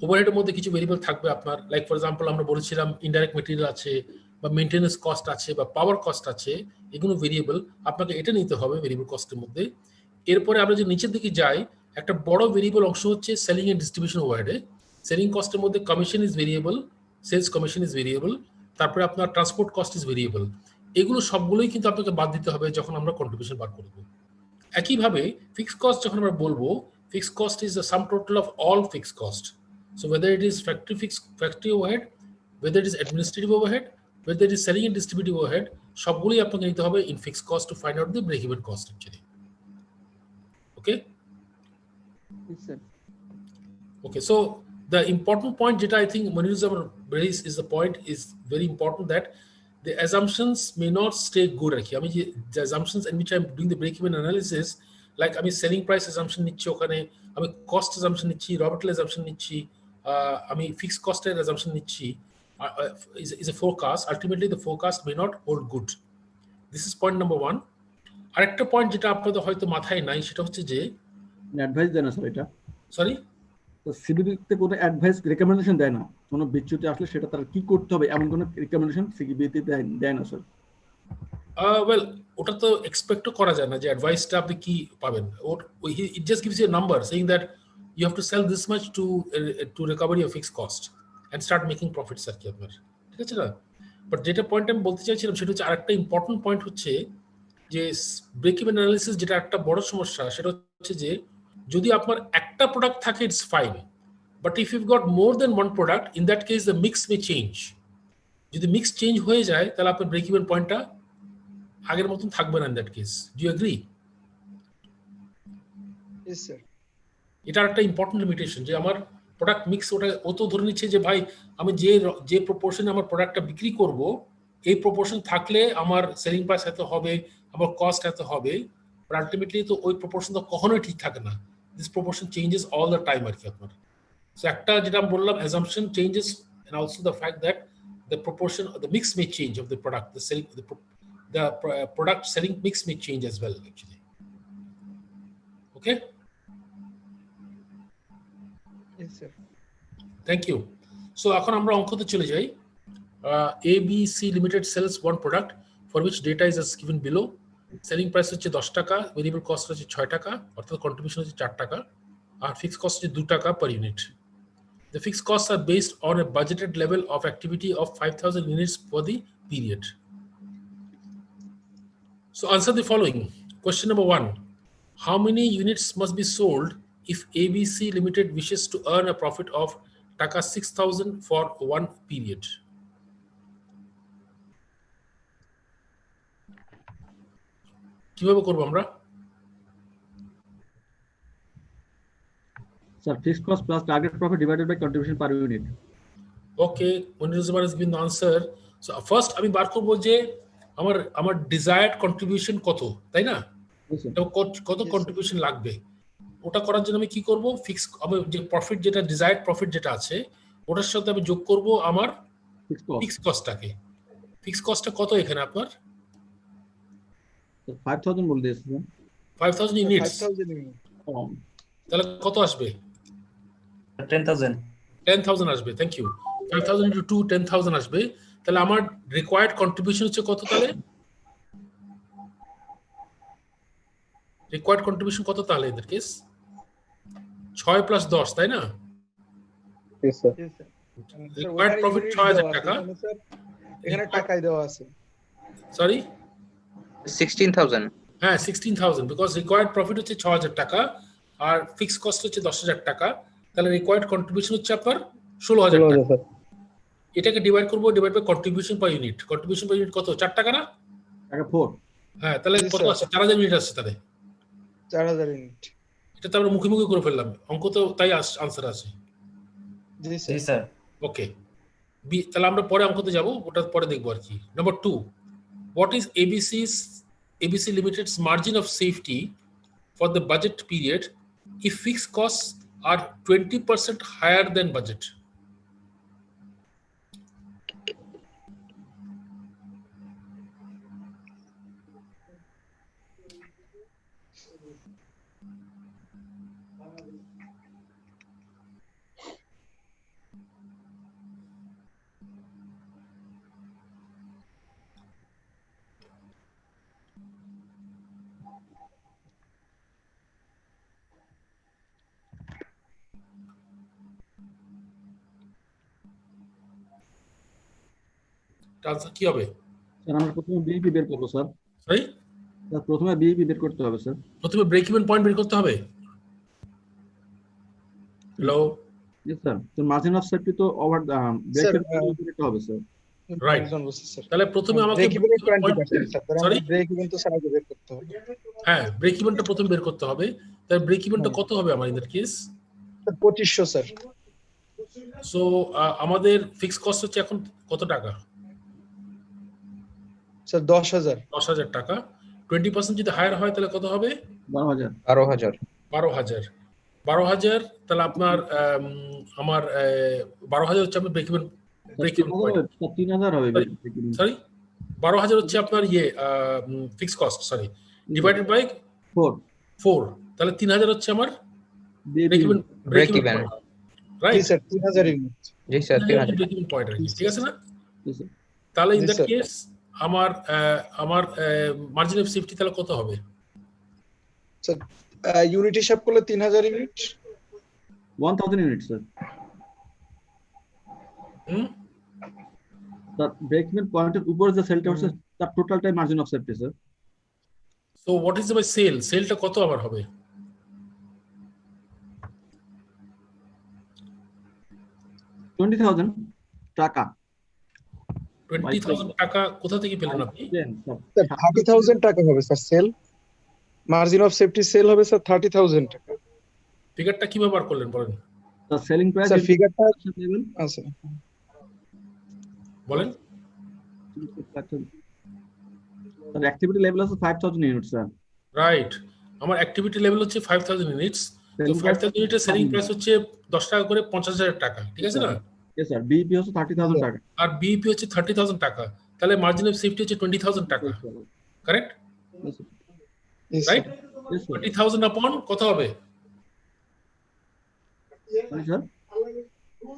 ওভারহেডের মধ্যে কিছু ভেরিয়েবল থাকবে আপনার, লাইক ফর এক্সাম্পল আমরা বলেছিলাম ইনডাইরেক্ট মেটেরিয়াল আছে বা মেইনটেনেন্স কস্ট আছে বা পাওয়ার কস্ট আছে, এগুলো ভেরিয়েবল, আপনাকে এটা নিতে হবে ভেরিয়েবল কস্টের মধ্যে। এরপরে আমরা যে নিচের দিকে যাই, একটা বড় ভেরিয়েবল অংশ হচ্ছে সেলিং এন্ড ডিস্ট্রিবিউশন ওভারহেডে। সেলিং কস্টের মধ্যে commission is variable, sales commission is variable, তারপরে আপনার ট্রান্সপোর্ট কস্ট ইজ ভেরিয়েবল। এগুলো সবগুলোই কিন্তু আপনাকে বাদ দিতে হবে যখন আমরা কন্ট্রিবিউশন বার করব। একইভাবে ফিক্সড কস্ট যখন আমরা বলবো, fixed cost is the sum total of all fixed cost. So whether it is factory overhead, whether it is administrative overhead, whether it is selling and distributive overhead, সবগুলোই আপনাকে নিতে হবে in fixed cost to find out the break even cost actually. Okay? Yes, sir. Okay, so the important point that I think Moniruzzam raised is the point is very important that the assumptions may not stay good. I mean, the assumptions in which I'm doing the break-even analysis, like I mean, selling price assumption nichi okhane, I mean, cost assumption nichi, raw material assumption nichi, I mean, fixed cost assumption nichi, is a forecast. Ultimately, the forecast may not hold good. This is point number 1. আরেকটা point যেটা আপনাদের হয়তো মাথায় নাই সেটা হচ্ছে যে advice দেয় না স্যার এটা। সরি, তো সিবিবিতে কোনো অ্যাডভাইস রেকমেন্ডেশন দেয় না, কোনো বিচ্যুতি আসলে সেটা তার কি করতে হবে এমন কোনো রেকমেন্ডেশন সিবিবিতে দেয় না স্যার। ওয়েল, ওটা তো এক্সপেক্টও করা যায় না যে অ্যাডভাইসটা আপনি কি পাবেন। It just gives you a number saying that you have to sell this much to recover your fixed cost and start making profits আর কি আপনার, ঠিক আছে না? বাট যেটা পয়েন্ট আমি বলতে চাইছিলাম সেটা হচ্ছে আরেকটা ইম্পর্টেন্ট পয়েন্ট হচ্ছে যে ব্রেক ইভেন অ্যানালিসিস যেটা একটা বড় সমস্যা সেটা হচ্ছে যে যদি আপনার একটা প্রোডাক্ট থাকে it's fine, but if you got more then one product in that case the mix may change. যদি মিক্স চেঞ্জ হয়ে যায় তাহলে আপনার ব্রেক ইভেন পয়েন্টটা আগের মতন থাকবে না in that case. Do you agree? Yes, sir. এটা একটা ইম্পর্টেন্ট লিমিটেশন যে আমার প্রোডাক্ট মিক্স ওটা ও তো ধরে নিচ্ছে যে ভাই আমি যে প্রপোর্শনে আমার প্রোডাক্টটা বিক্রি করব এই প্রপোর্শন থাকলে আমার সেলিং প্রাইস এত হবে, আমার কস্ট এত হবে, বাট আলটিমেটলি তো ওই প্রপোর্শন তো কখনোই ঠিক থাকে না। This proportion changes all the time আর কি আপনার। সো একটা যেটা আমি বললাম assumption changes and also the fact that the proportion the mix may change of the product, the selling the product selling mix may change as well actually. Okay? Yes, sir. Thank you. So এখন আমরা অঙ্কতে চলে যাই। ABC Limited sells one product for which data is as given below. Selling price হচ্ছে 10 টাকা, variable cost হচ্ছে 6 টাকা, অর্থাৎ contribution হচ্ছে 4 টাকা, আর fixed cost হচ্ছে 2 টাকা per unit. The fixed costs are based on a budgeted level of activity of 5,000 units for the period. So answer the following. Question number 1. How many units must be sold if ABC Limited wishes to earn a profit of Taka 6,000 for one period? কিভাবে করব আমরা? Sir fixed cost plus target profit divided by contribution per unit. Okay, Moniruzzam has given the answer. So first আমি বার করব যে আমার desired contribution কত, তাই না? কত কন্ট্রিবিউশন লাগবে, ওটা করার জন্য আমি কি করব, আমি যে প্রফিট যেটা ডিজায়ার্ড প্রফিট যেটা আছে ওটার সাথে আমি যোগ করব আমার ফিক্স কস্টটাকে। ফিক্স কস্টটা কত এখানে আপনার? 5000 বলে দিয়েছে স্যার। 5000 ইউনিটস। 5000 ইউনিট। তাহলে কত আসবে? 10,000 আসবে। Thank you. 5000 into 2 10,000 আসবে। তাহলে আমার রিকোয়ার্ড কন্ট্রিবিউশন হচ্ছে কত তাহলে? রিকোয়ার্ড কন্ট্রিবিউশন কত তাহলে এদের কেস? 6 + 10 তাই না? Yes sir. রিকোয়ার্ড প্রফিট 6000 টাকা। এখানে টাকাই দেওয়া আছে। সরি 16,000 হ্যাঁ 16,000 বিকজ রিকোয়ার্ড প্রফিট হচ্ছে 6000 টাকা আর ফিক্স কস্ট হচ্ছে 10,000 টাকা। তাহলে রিকোয়ার্ড কন্ট্রিবিউশন হচ্ছে আপনার 16,000 টাকা। এটাকে ডিভাইড করব, divide by contribution per unit. Contribution per unit কত? 4 টাকা না? টাকা 4। হ্যাঁ তাহলে কত আছে? 4000 ইউনিট আছে তাহলে। 4000 ইউনিট। এটা তো আমরা মুখে মুখে করে ফেললাম, অঙ্ক তো তাই আনসার আছে। জি জি স্যার। ওকে তাহলে আমরা পরে অঙ্কতে যাব, ওটা পরে দেখবো আর কি। Number 2, what is ABC Limited's margin of safety for the budget period if fixed costs are 20% higher than budget? Answer কি হবে? স্যার আমরা প্রথমে বিইপি বের করব স্যার। সরি স্যার প্রথমে বিইপি বের করতে হবে স্যার। প্রথমে ব্রেক ইভেন পয়েন্ট বের করতে হবে। Hello ji sir. তো মার্জিন অফ সেফটি তো ওভার ব্রেক ইভেন করতে হবে স্যার। রাইট। তাহলে প্রথমে আমাকে break even 20% sir. Sorry break even তো স্যার আগে বের করতে হবে। হ্যাঁ ব্রেক ইভেনটা প্রথমে বের করতে হবে। তাহলে ব্রেক ইভেনটা কত হবে আমাদের কেস? 2500 স্যার। সো আমাদের ফিক্স কস্ট হচ্ছে এখন কত টাকা? স্যার 10,000। 10,000 টাকা। 20% যদি হায়ার হয় তাহলে কত হবে? 12,000। 12,000 তাহলে আপনার আমার 12,000 হচ্ছে আপনার ব্রেক ইভেন পয়েন্ট। 3000 হবে সরি 12,000 হচ্ছে আপনার fix cost sorry divided by 4 তাহলে 3,000 হচ্ছে আমার ব্রেক ইভেন রাইট? জি স্যার 3000 ইউনিট। জি স্যার 3000 ব্রেক ইভেন পয়েন্ট ঠিক আছে না? তাহলে ইন দ্যাট কেস আমার মার্জিন অফ সেফটি তাহলে কত হবে? স্যার ইউনিট হিসাব করলে 3000 unit. 1000 unit sir. Sir break even পয়েন্টের উপরে যে সেলটা হচ্ছে তার টোটালটাই margin of safety sir. So what is by সেলটা কত আবার হবে? 20,000 টাকা। 20,000 টাকা কোথা থেকে পেলেন আপনি? স্যার 30,000 টাকা হবে sir sale. Margin of safety sale হবে স্যার 30,000 টাকা। ফিগারটা কিভাবে বার করলেন বলেন? স্যার সেলিং প্রাইস স্যার ফিগারটা আছে বলেন। স্যার অ্যাক্টিভিটি লেভেল আছে 5000 ইউনিট স্যার। রাইট। আমার অ্যাক্টিভিটি লেভেল হচ্ছে 5000 ইউনিটস। তো 5000 ইউনিটের সেলিং প্রাইস হচ্ছে 10 টাকা করে 50,000 টাকা ঠিক আছে না? Yes sir. বিইপি হচ্ছে 30,000 টাকা আর বিইপি হচ্ছে 30,000 টাকা। তাহলে মার্জিন অফ সেফটি হচ্ছে 20,000 টাকা। কারেক্ট? রাইট? 20,000 আপন কত হবে? Sir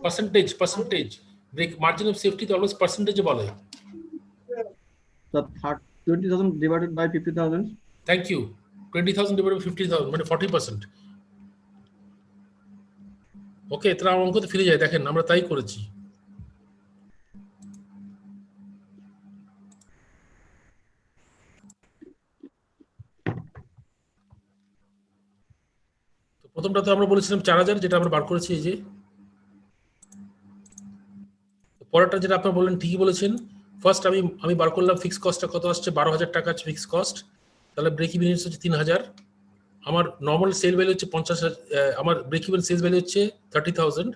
percentage break margin of safety তো অলওয়েজ পার্সেন্টেজে বলে। Sir 20,000 divided by 50,000। Thank you. 20,000 divided by 50,000 মানে 40%। ওকে তাহলে আমার অঙ্কতে ফিরে যায়। দেখেন আমরা তাই করেছি। তো প্রথমটা তো আমরা বলেছিলাম 4,000 যেটা আমরা বার করেছি এই যে। পরেরটা যেটা আপনারা বললেন ঠিকই বলেছেন। ফার্স্ট আমি বার করলাম ফিক্স কস্টটা কত আসছে 12,000 টাকা আছে ফিক্স কস্ট। তাহলে ব্রেক ইভেন হচ্ছে 3,000। আমার নর্মাল সেল ভ্যালু হচ্ছে 50,000। আমার ব্রেক ইভেন সেলস ভ্যালু হচ্ছে 30,000।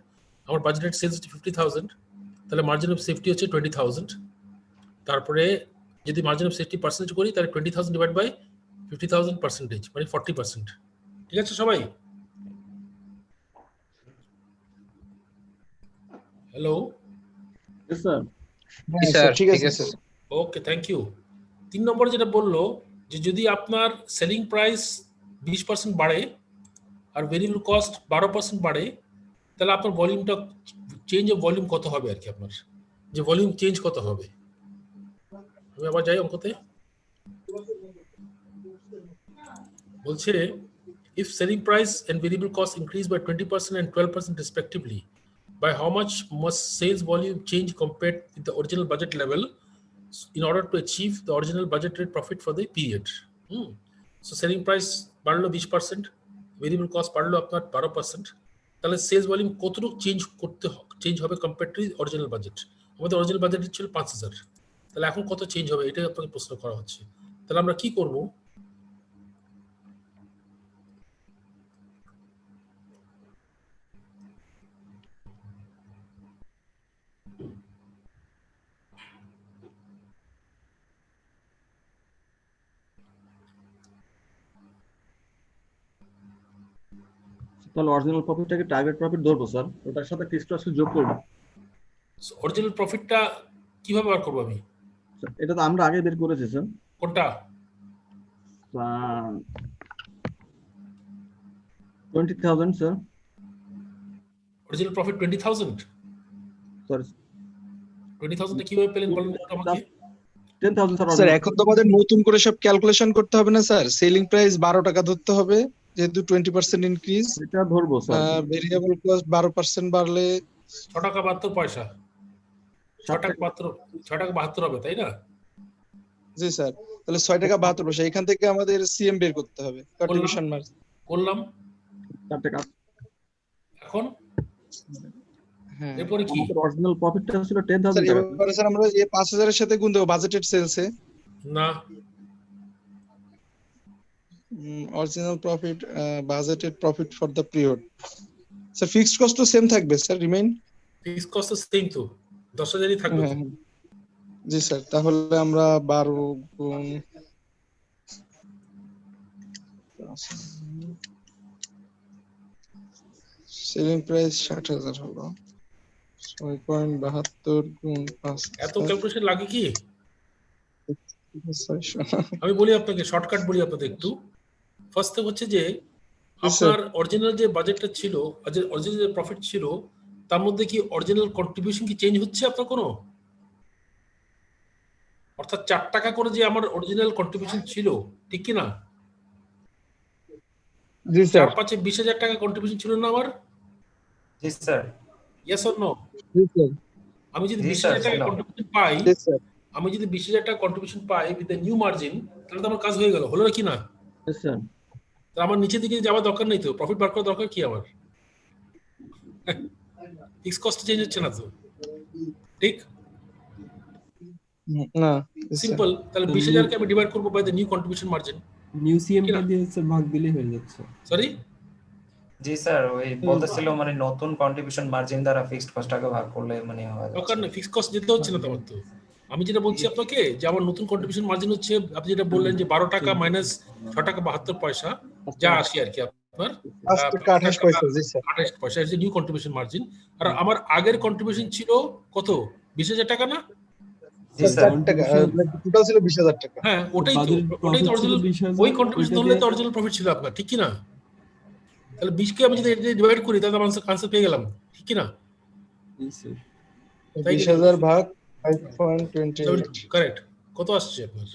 আমার বাজেটেড সেলস হচ্ছে 50,000। তাহলে মার্জিন অফ সেফটি হচ্ছে 20,000। তারপরে যদি মার্জিন অফ সেফটি পার্সেন্টেজ করি তাহলে 20,000 ডিভাইড বাই 50,000% মানে 40%। ঠিক আছে সবাই? Hello, Yes, sir. জি স্যার, ঠিক ঠিক আছে আছে। স্যার। Okay, thank you. 3 নম্বরে যেটা বললো যে যদি আপনার সেলিং প্রাইস 20% বাড়ে আর ভেরিয়েবল কস্ট 12% বাড়ে, তাহলে আপনার ভলিউমটা চেঞ্জ অফ ভলিউম কত হবে আর কি, আপনার যে ভলিউম চেঞ্জ কত হবে। আমি আবার যাই অঙ্কতে। বলছে if selling price and variable cost increase by 20% and 12% respectively, by how much must sales volume change compared with the original budget level in order to achieve the original budgeted profit for the period? So selling price বাড়লো 20%, variable cost বাড়লো আপনার 12%, তাহলে sales volume কতটুকু change হবে compare to original budget. আমাদের original budget ছিল 5,000, তাহলে এখন কত চেঞ্জ হবে, এটাই আপনাকে প্রশ্ন করা হচ্ছে। তাহলে আমরা কি করব? তাহলে অরিজিনাল প্রফিটটাকে টার্গেট প্রফিট ধরবো স্যার, ওটার সাথে ফিক্সড কস্ট যোগ করবো। অরিজিনাল প্রফিটটা কিভাবে বার করবো আমি? এটা তো আমরা আগে বের করেছি স্যার। কোনটা? 20,000 স্যার। Original profit 20,000। সরি, 20,000 কিভাবে পেলেন বলেন তো আমাকে? 10,000 স্যার। স্যার এখন তো আমাদের নতুন করে সব ক্যালকুলেশন করতে হবে না স্যার? সেলিং প্রাইস 12 টাকা ধরতে হবে যেহেতু 20% ইনক্রিজ। এটা ধরবো স্যার। ভেরিয়েবল কস্ট 12% বাড়লে 6 টাকা 72 পয়সা। 6 টাকা 72 হবে, তাই না? জি স্যার, তাহলে 6 টাকা 72 পয়সা। এখান থেকে আমাদের সিএম বের করতে হবে, কন্ট্রিবিউশন মার্জিন। করলাম। 4 টাকা। এখন হ্যাঁ, এরপরে কি? আমাদের অরিজিনাল প্রফিটটা ছিল 10,000 স্যার টাকা। এবারে স্যার আমরা এই 5,000 এর সাথে গুণ দেব বাজেটেড সেলসে। না, original profit budgeted profit for the period. Sir fixed cost তো সেম থাকবে স্যার, রিমেইন। ফিক্সড কস্ট তো সেম তো, 10,000ই থাকবে তো। জি স্যার, তাহলে আমরা 12 গুণ সেলিং প্রাইস 60,000 হলো 6.72 গুণ 5। এত ক্যালকুলেশন লাগে কি? 600। আমি বলি আপনাকে, শর্টকাট বলি আপনাদের একটু। ফার্স্ট থিং হচ্ছে যে আপনার অরিজিনাল যে বাজেটটা ছিল, অরিজিনাল যে প্রফিট ছিল, তার মধ্যে কি অরিজিনাল কন্ট্রিবিউশন কি চেঞ্জ হচ্ছে আপনার কোনো? অর্থাৎ 4 টাকা করে যে আমার অরিজিনাল কন্ট্রিবিউশন ছিল, ঠিক কি না? জি স্যার। 4-5 20,000 টাকা কন্ট্রিবিউশন ছিল না আমার? জি স্যার। Yes or no? জি স্যার। আমি যদি জি 20,000 স্যার, টাকা ছিল। কন্ট্রিবিউশন পাই, জি স্যার। আমি যদি 20,000 টাকা কন্ট্রিবিউশন পাই উইথ দ্য নিউ মার্জিন, তাহলে তো আমার কাজ হয়ে গেল, হলো কি না? স্যার তাহলে আমার নিচের দিকে যাওয়ার দরকার নেই তো, প্রফিট বার করার দরকার কি আমার? ফিক্স কস্ট চেঞ্জ হচ্ছে না তো, ঠিক? না, সিম্পল। তাহলে 20,000 কে আমি ডিভাইড করব by the new contribution margin. New সিএমটা দিয়ে স্যার ভাগ দিলেই হয়ে যাচ্ছে। সরি? জি স্যার, ওই বলতেছিল মানে নতুন কন্ট্রিবিউশন মার্জিন দ্বারা ফিক্সড কস্টটাকে ভাগ করলে মানে হয়। দরকার নেই, ফিক্স কস্ট যেতে হচ্ছে না তোমার তো। আমি যেটা বলছি আপনাকে যে আমার নতুন কন্ট্রিবিউশন মার্জিন হচ্ছে, আপনি যেটা বললেন যে 12 টাকা মাইনাস 6 টাকা 72 পয়সা, যা আসি আর কি আপনার 28 পয়সা। জি স্যার। 28 পয়সা ইজ নিউ কন্ট্রিবিউশন মার্জিন। আর আমার আগের কন্ট্রিবিউশন ছিল কত? 20,000 টাকা না? জি স্যার। 4 টাকা টোটাল ছিল 20,000 টাকা। হ্যাঁ, ওটাই তো অরিজিনাল। ওই কন্ট্রিবিউশন হলে তো অরিজিনাল প্রফিট ছিল আপনার, ঠিক কি না? তাহলে 20 কে আমি যদি ডিভাইড করি তাহলে আমার আনসার পেয়ে গেলাম, ঠিক কি না? 20,000 ভাগ 5.28। কারেক্ট। কত আসছে আপনার?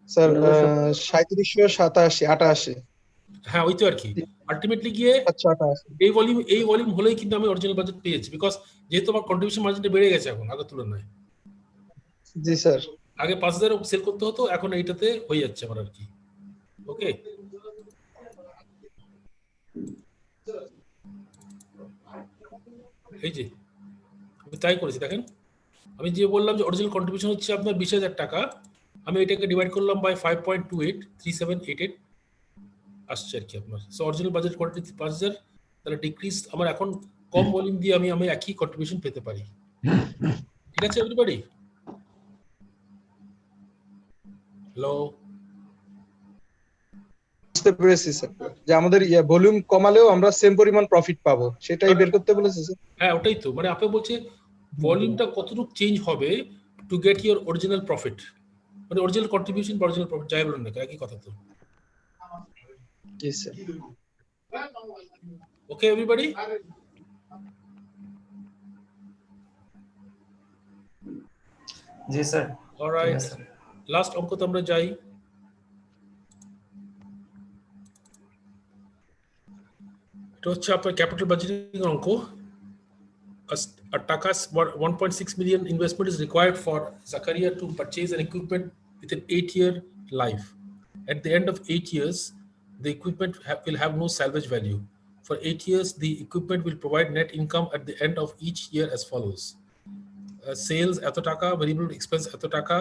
স্যার 3787 হ্যাঁ, ওই তো আর কি। আলটিমেটলি গিয়ে 788। এই ভলিউম হলেই কিন্তু আমি অরিজিনাল বাজেট পেয়েছি, বিকজ যেহেতু আমার কন্ট্রিবিউশন মার্জিনটা বেড়ে গেছে এখন আগের তুলনায়। জি স্যার। আগে 5,000 সেল করতে হতো, এখন এইটাতে হয়ে যাচ্ছে আমার আর কি। ওকে, এই যে আমি তাই করেছি, দেখেন। আমি যে বললাম যে অরিজিনাল কন্ট্রিবিউশন হচ্ছে আপনার 20,000 টাকা, আমি এটাকে ডিভাইড করলাম বাই 5.283788 আসছে আর কি আপনার। সো অরিজিনাল বাজেট কোয়ান্টিটি 5,000, তাহলে ডিক্রিজ আমার এখন কম ভলিউম দিয়ে আমি একই কন্ট্রিবিউশন পেতে পারি। ঠিক আছে এভরিবডি? হ্যালো? বুঝতে পেরেছি স্যার, যে আমাদের ভলিউম কমালেও আমরা সেম পরিমাণ প্রফিট পাবো, সেটাই বের করতে বলেছে স্যার। হ্যাঁ ওটাই তো, মানে আপনি বলছে ভলিউমটা কতটুকু চেঞ্জ হবে to get your original profit, মানে অরিজিনাল কন্ট্রিবিউশন বা অরিজিনাল প্রফিট যাই বলুন না একই কথা তো। জি স্যার। ওকে এভরিবডি, জি স্যার। অলরাইট, লাস্ট অঙ্ক তো আমরা যাই। এটা হচ্ছে আপনার ক্যাপিটাল বাজেটিং অঙ্ক। A Taka's 1.6 million investment is required for Zakaria to purchase an equipment with an 8-year life. At the end of 8 years, the equipment will have no salvage value. For 8 years, the equipment will provide net income at the end of each year as follows. Sales eto taka, variable expense eto taka,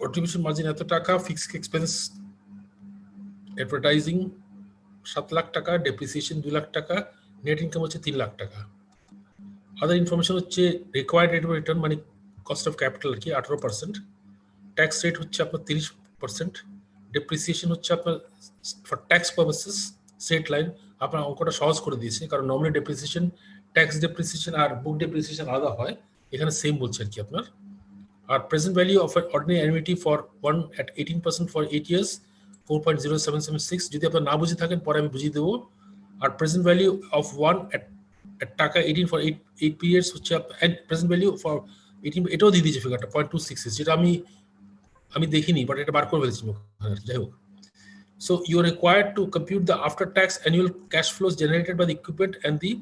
contribution margin eto taka, fixed expense advertising 7 lakh taka, depreciation 2 lakh taka, net income হচ্ছে 3 lakh taka. Other information হচ্ছে required rate of return মানে cost of capital কি 18%, tax rate হচ্ছে আপনার 30%, depreciation হচ্ছে আপনার for tax purposes straight line, আপনার অঙ্কটা সহজ করে দিয়েছে কারণ নরমালি depreciation, tax depreciation আর book depreciation আলাদা হয়, এখানে সেম বলছে আর কি আপনার। আর present value of an ordinary annuity for 1 at 18% for 8 years 4.0776, যদি আপনার না বুঝে থাকেন পরে আমি বুঝিয়ে দেবো। আর present value of 1 at টাকা 18 for 8 periods হচ্ছে প্রেজেন্ট ভ্যালু ফর 18, এটাও দিয়ে দিয়েছে ফিগারটা 0.26, যেটা আমি দেখিনি বাট এটা বার করে ফেলেছি যাই হোক। So you are required to compute the after tax annual cash flows generated by the equipment and the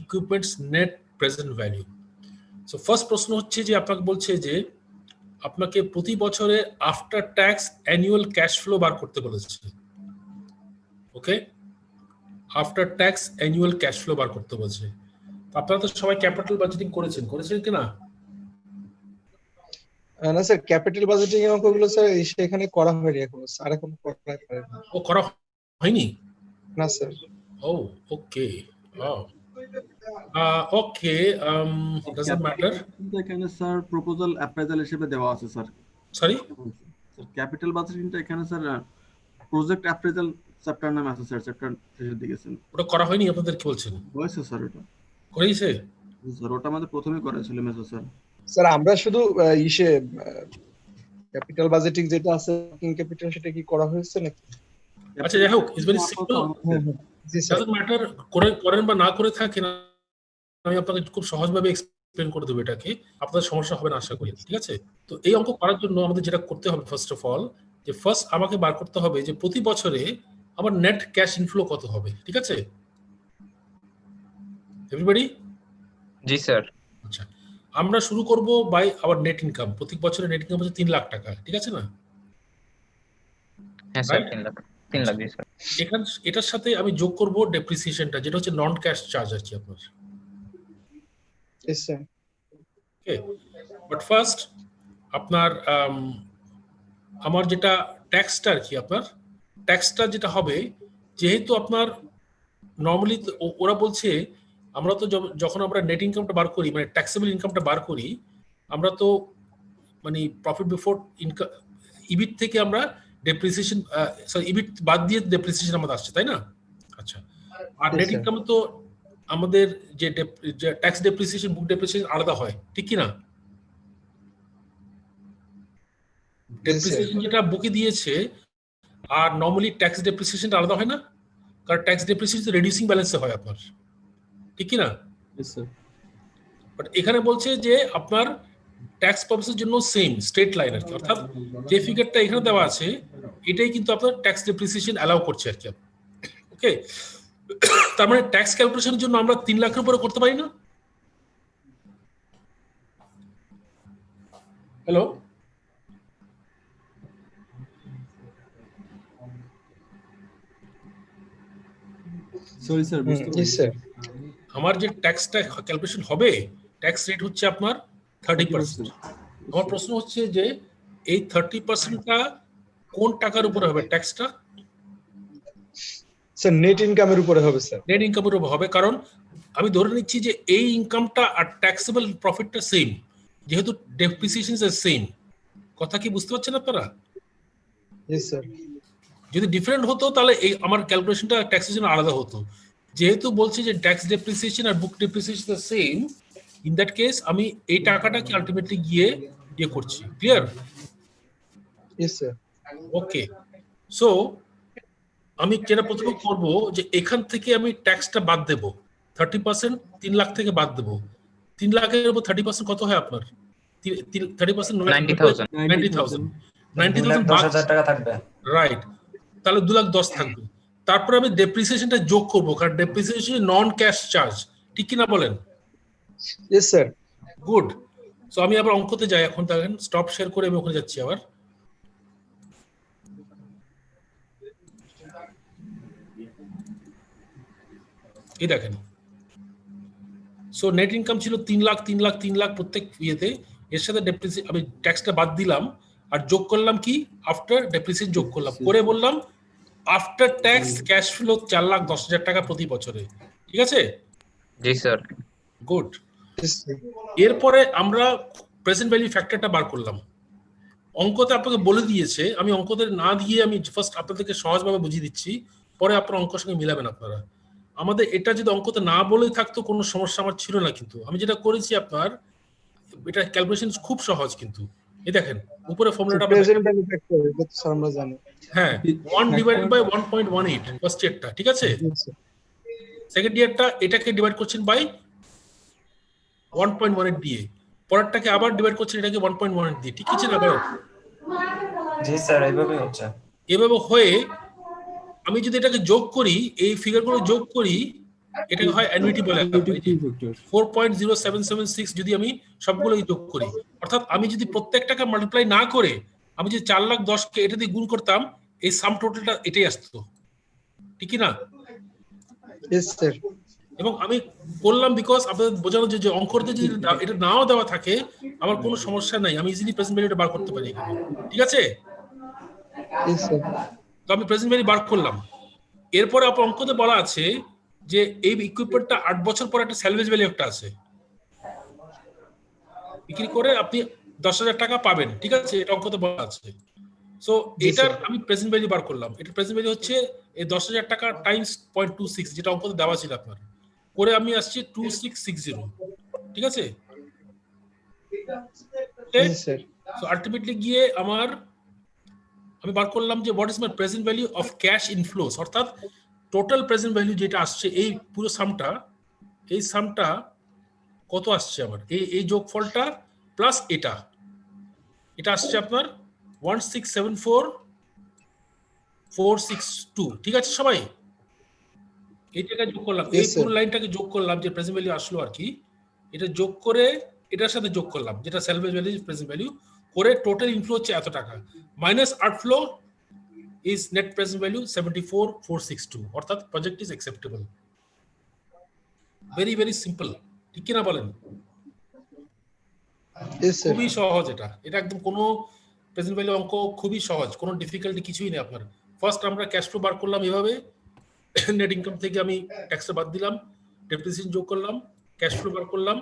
equipment's net present value. So first প্রশ্ন হচ্ছে যে আপনাকে বলছে যে আপনাকে প্রতি বছরে after tax annual cash flow বার করতে বলেছে। Okay, after tax annual cash flow বার করতে বলছে। আপনারা তো সবাই ক্যাপিটাল বাজেটিং করেছেন কি না? না স্যার, ক্যাপিটাল বাজেটিং এর অঙ্কগুলো স্যার সেখানে করা হয়নি এখনো, স্যার এখন করা হয়নি। ও করা হয়নি? না স্যার। ও ওকে, ওকে, ডাজন্ট ম্যাটার। এখানে স্যার প্রপোজাল অ্যাপ্রাইজাল হিসেবে দেওয়া আছে স্যার। সরি স্যার ক্যাপিটাল বাজেটিংটা এখানে স্যার প্রজেক্ট অ্যাপ্রাইজাল চ্যাপ্টার নামে আছে স্যার, চ্যাপ্টার শেষের দিকে স্যার। ওটা করা হয়নি আপনাদের কি বলছেন? হয়েছে স্যার, ওটা করেছে স্যার, ওটা আমাদের প্রথমেই করা ছিল মেসো স্যার। স্যার আমরা শুধু ক্যাপিটাল বাজেটিং যেটা আছে ওয়ার্কিং ক্যাপিটাল সেটা কি করা হয়েছে নাকি? আচ্ছা যাই হোক, it's very simple, doesn't matter করেন বা না করে থাকেন, আমি আপনাকে খুব সহজভাবে এক্সপ্লেন করে দেবো এটাকে, আপনাদের সমস্যা হবে না আশা করি। ঠিক আছে, তো এই অঙ্ক করার জন্য আমাদের যেটা করতে হবে ফার্স্ট অফ অল, যে ফার্স্ট আমাকে বার করতে হবে যে প্রতি বছরে আমার নেট ক্যাশ ইনফ্লো কত হবে। ঠিক আছে এভরিবডি? জি স্যার। আচ্ছা, আমরা শুরু করব বাই আওয়ার নেট ইনকাম। প্রতি বছরে নেট ইনকাম হচ্ছে 3 লাখ টাকা, ঠিক আছে না? হ্যাঁ স্যার, 3 লাখ জি স্যার। এটার সাথে আমি যোগ করব ডেপ্রিসিয়েশনটা, যেটা হচ্ছে নন ক্যাশ চার্জ আর কি আপনার। Yes sir. Okay, but first আপনার আমার যেটা ট্যাক্সটা আর কি, আপনার ট্যাক্সটা যেটা হবে, যেহেতু আপনার নর্মালি ওরা বলছে আমরা তো যখন আমরা নেট ইনকামটা বার করি, মানে ট্যাক্সেবল ইনকামটা বার করি, আমরা তো মানে প্রফিট বিফোর ইনকাম ইবিট থেকে আমরা ডেপ্রিসিয়েশন, সরি ইবিট বাদ দিয়ে ডেপ্রিসিয়েশন আমাদের আসছে, তাই না? আচ্ছা, আর নেট ইনকাম তো আমাদের যে ট্যাক্স ডেপ্রিসিয়েশন, বুক ডেপ্রিসিয়েশন আলাদা হয়, ঠিক কি না? ডেপ্রিসিয়েশন যেটা বুকে দিয়েছে আর নরমালি ট্যাক্স ডেপ্রিসিয়েশনটা আলাদা হয় না, কারণ ট্যাক্স ডেপ্রিসিয়েশন রিডিউসিং ব্যালেন্সে হয় আপনার, ঠিক কি না? বাট এখানে বলছে যে আপনার ট্যাক্স পারপাসের জন্য সেম স্ট্রেট লাইন আর কি, অর্থাৎ যে ফিগারটা এখানে দেওয়া আছে এটাই কিন্তু আপনার ট্যাক্স ডেপ্রিসিয়েশন অ্যালাউ করছে আর কি। ওকে, তার মানে ট্যাক্স ক্যালকুলেশনের জন্য আমরা 3 লাখের উপরে করতে পারি না? হ্যালো, সরি স্যার, বুঝতে পারছি। আমার যে ট্যাক্সটা ক্যালকুলেশন হবে, ট্যাক্স রেট হচ্ছে আপনার 30%। আমার প্রশ্ন হচ্ছে যে এই 30%টা কোন টাকার উপরে হবে ট্যাক্সটা? স্যার নেট ইনকামের উপরে হবে স্যার। নেট ইনকামের উপরে হবে, কারণ আমি ধরে নিচ্ছি যে এই ইনকামটা আর ট্যাক্সেবল প্রফিটটা সেম, যেহেতু ডেপ্রিসিয়েশন ইজ সেম। কথা কি বুঝতে পারছেন আপনারা? Yes sir. যদি ডিফারেন্ট হতো তাহলে এই আমার ক্যালকুলেশনটা ট্যাক্সের জন্য আলাদা হতো। যেহেতু বলছি যে ট্যাক্স ডেপ্রিসিয়েশন আর book depreciation the same, in that case আমি এই টাকাটাকে আলটিমেটলি গিয়ে ইয়ে করছি। Clear? Yes sir. Okay, so আমি যেটা প্রথমে করবো যে এখান থেকে আমি ট্যাক্সটা বাদ দেবো 30%, 3 লাখ থেকে বাদ দেবো। 3 লাখের উপর 30% কত হয় আপনার? 30% 90,000 90,000 2,10,000 টাকা থাকবে। রাইট, তাহলে 2,10,000 থাকবে। তারপরে আমি ডেপ্রিসিয়েশনটা যোগ করবো, কারণ ডেপ্রিসিয়েশন নন ক্যাশ চার্জ, ঠিক কিনা বলেন? Yes sir. গুড। সো আমি আবার অঙ্কতে যাই এখন, দেখেন স্টপ শেয়ার করে আমি ওখানে যাচ্ছি আবার। এই দেখেন, সো নেট ইনকাম ছিল 3 লাখ 3 লাখ 3 লাখ প্রত্যেক ইয়েতে, এর সাথে ডেপ্রিসিয়েশন আমি ট্যাক্সটা বাদ দিলাম আর যোগ করলাম কি আফটার ডেপ্রিসিয়েশন যোগ করলাম, করে বললাম আফটার ট্যাক্স ক্যাশ ফ্লো 4,10,000 টাকা প্রতি বছরে। ঠিক আছে? জি স্যার। গুড। Yes sir. এরপরে আমরা প্রেজেন্ট ভ্যালু ফ্যাক্টরটা বার করলাম। অঙ্কতে আপনাকে বলে দিয়েছে, আমি অঙ্কতে না দিয়ে আমি ফার্স্ট আপনাদেরকে সহজভাবে বুঝিয়ে দিচ্ছি, পরে আপনার অঙ্কের সঙ্গে মিলাবেন আপনারা। আমাদের এটা যদি অঙ্কতে না বলেই থাকতো কোনো সমস্যা আমার ছিল না, কিন্তু আমি যেটা করেছি আপনার এটা ক্যালকুলেশন খুব সহজ। কিন্তু এই দেখেন উপরে ফর্মুলাটা প্রেজেন্ট ভ্যালু ফ্যাক্টর এটা তো স্যার আমরা জানি। হ্যাঁ, 1 ডিভাইডেড বাই 1.18 ফার্স্ট ইয়ারটা, ঠিক আছে? সেকেন্ড ইয়ারটা এটাকে ডিভাইড করছেন বাই 1.18 দিয়ে, পরেরটাকে আবার ডিভাইড করছেন এটাকে 1.18 দিয়ে, ঠিক আছে না ভাই? জি স্যার, এইভাবেই হচ্ছে। এভাবে হয়ে আমি যদি এটাকে যোগ করি, এই ফিগারগুলো যোগ করি, এটাকে হয় অ্যানুইটি বলে। 4.0776 যদি আমি সবগুলো যোগ করি, অর্থাৎ আমি যদি প্রত্যেকটাকে মাল্টিপ্লাই না করে আমি যদি 4,10,000কে এটা দিয়ে গুণ করতাম, এই সাম টোটালটা এটাই আসতো, ঠিক কি না? Yes sir. এবং আমি করলাম বিকজ আপনাদের বোঝানো যে অঙ্কতে যদি এটা নাও দেওয়া থাকে আমার কোনো সমস্যা নাই, আমি ইজিলি প্রেজেন্ট ভ্যালুটা বার করতে পারি এখানে, ঠিক আছে? Yes sir. তো আমি প্রেজেন্ট ভ্যালু বার করলাম। এরপরে আপনার অঙ্কতে বলা আছে যে এই ইকুইপমেন্টটা 8 বছর পর একটা স্যালভেজ ভ্যালু একটা আছে, বিক্রি করে আপনি 10,000 টাকা পাবেন, ঠিক আছে? এটা অঙ্কতে বলা আছে। সো এটার আমি প্রেজেন্ট ভ্যালু বার করলাম। এটা প্রেজেন্ট ভ্যালু হচ্ছে এই 10,000 টাকা টাইমস 0.26, যেটা অঙ্কতে দেওয়া ছিল আপনার, করে আমি আসছি 2660, ঠিক আছে? সো আলটিমেটলি গিয়ে আমি বার করলাম যে what is my present value of cash inflows, অর্থাৎ টোটাল প্রেজেন্ট ভ্যালু যেটা আসছে এই পুরো সামটা, এই সামটা কত আসছে আমার, এই যোগফলটা প্লাস এটা আসছে আপনার 1674462, ঠিক আছে সবাই? এই টাকা যোগ করলাম, এই পুরো লাইনটাকে যোগ করলাম যে প্রেজেন্ট ভ্যালু আসলো আর কি, এটা যোগ করে এটার সাথে যোগ করলাম যেটা স্যালভেজ ভ্যালু প্রেজেন্ট ভ্যালু, করে টোটাল ইনফ্লো হচ্ছে এত টাকা, minus outflow is net present value 74,462, অর্থাৎ project is acceptable. Very very simple, ঠিক কিনা বলেন? খুবই সহজ এটা একদম কোনো প্রেজেন্ট ভ্যালু অঙ্ক খুবই সহজ, কোনো ডিফিকাল্টি কিছুই নেই আপনার। ফার্স্ট আমরা ক্যাশ ফ্লো বার করলাম এভাবে, নেট ইনকাম থেকে আমি ট্যাক্সটা বাদ দিলাম, ডেপ্রিসিয়েশন যোগ করলাম, ক্যাশ ফ্লো বার করলাম,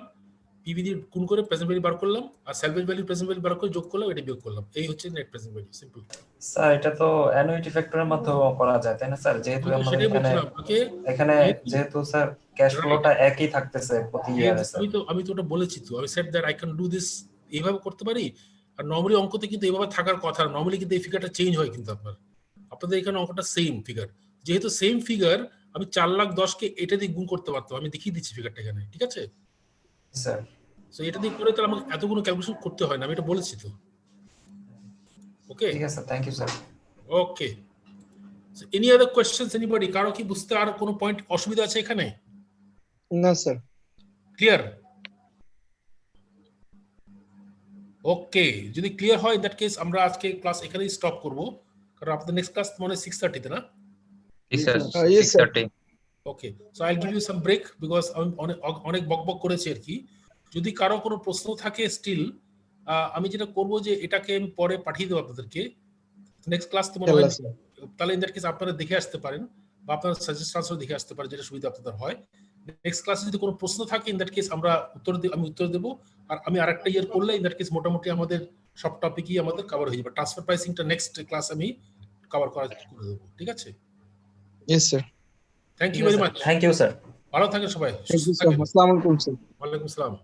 পিভি দিয়ে গুণ করে প্রেজেন্ট ভ্যালু বার করলাম, আর স্যালভেজ ভ্যালু প্রেজেন্ট ভ্যালু বার করে যোগ করলাম, এটা বিয়োগ করলাম, এই হচ্ছে net present value. Simple sir, এটা তো অ্যানুইটি ফ্যাক্টরের মাধ্যমেও করা যায় তাই না স্যার? যেহেতু আমাদের এখানে যেহেতু স্যার ক্যাশ ফ্লোটা একই থাকতেছে প্রতি ইয়ারে। আমি তো ওটা বলেছি, তো আমি said that I can do this, এইভাবে করতে পারি। আর নরমালি অঙ্কতে কিন্তু এইভাবে থাকার কথা, নরমালি কিন্তু এই ফিগারটা চেঞ্জ হয়, কিন্তু আপনাদের এখানে অঙ্কটা সেম ফিগার, যেহেতু সেম ফিগার আমি 4,10,000কে এটা দিয়ে গুণ করতে পারতাম, আমি দেখিয়ে দিচ্ছি ফিগারটা এখানে, ঠিক আছে স্যার? সো এটা দিয়ে করে তাহলে আমাকে এতগুলো ক্যালকুলেশন করতে হয় না, আমি এটা বলেছি তো। ওকে, ঠিক আছে, thank you sir. Okay, so any other questions anybody? কারো কি বুঝতে আর কোনো পয়েন্ট অসুবিধা আছে এখানে? না স্যার। ক্লিয়ার? ওকে, যদি ক্লিয়ার হয় ইন দ্যাট কেস আমরা আজকে ক্লাস এখানেই স্টপ করব, কারণ আপনাদের নেক্সট ক্লাস মানে 6:30 তে না? Yes sir, 6:30. Okay, so I will give you some break because আমি অনেক বকবক করেছি আর কি। যদি কারো কোনো প্রশ্ন থাকে স্টিল, আমি যেটা করব যে এটাকে আমি পরে পাঠিয়ে দেবো আপনাদেরকে নেক্সট ক্লাস, তো মনে হয় তাহলে ইন দ্যাট কেস আপনারা দেখে আসতে পারেন বা আপনারা সাজেশনসও দেখে আসতে পারেন, যেটা সুবিধা আপনাদের হয়। নেক্সট ক্লাসে যদি কোনো প্রশ্ন থাকে ইন দ্যাট কেস আমি উত্তর দেবো। আর আমি আরেকটা ইয়ার করলে ইন দ্যাট কেস মোটামুটি আমাদের সব টপিকই আমাদের কভার হয়ে যাবে। ট্রান্সফার প্রাইসিংটা নেক্সট ক্লাস আমি কভার করে দেবো, ঠিক আছে? Yes sir. Thank you very much. Thank you sir. ভালো থাকেন সবাই, থ্যাংক সুস্থ ইউ স্যার। থাকেন। আসসালামু আলাইকুম স্যার। ওয়ালাইকুম আসসালাম।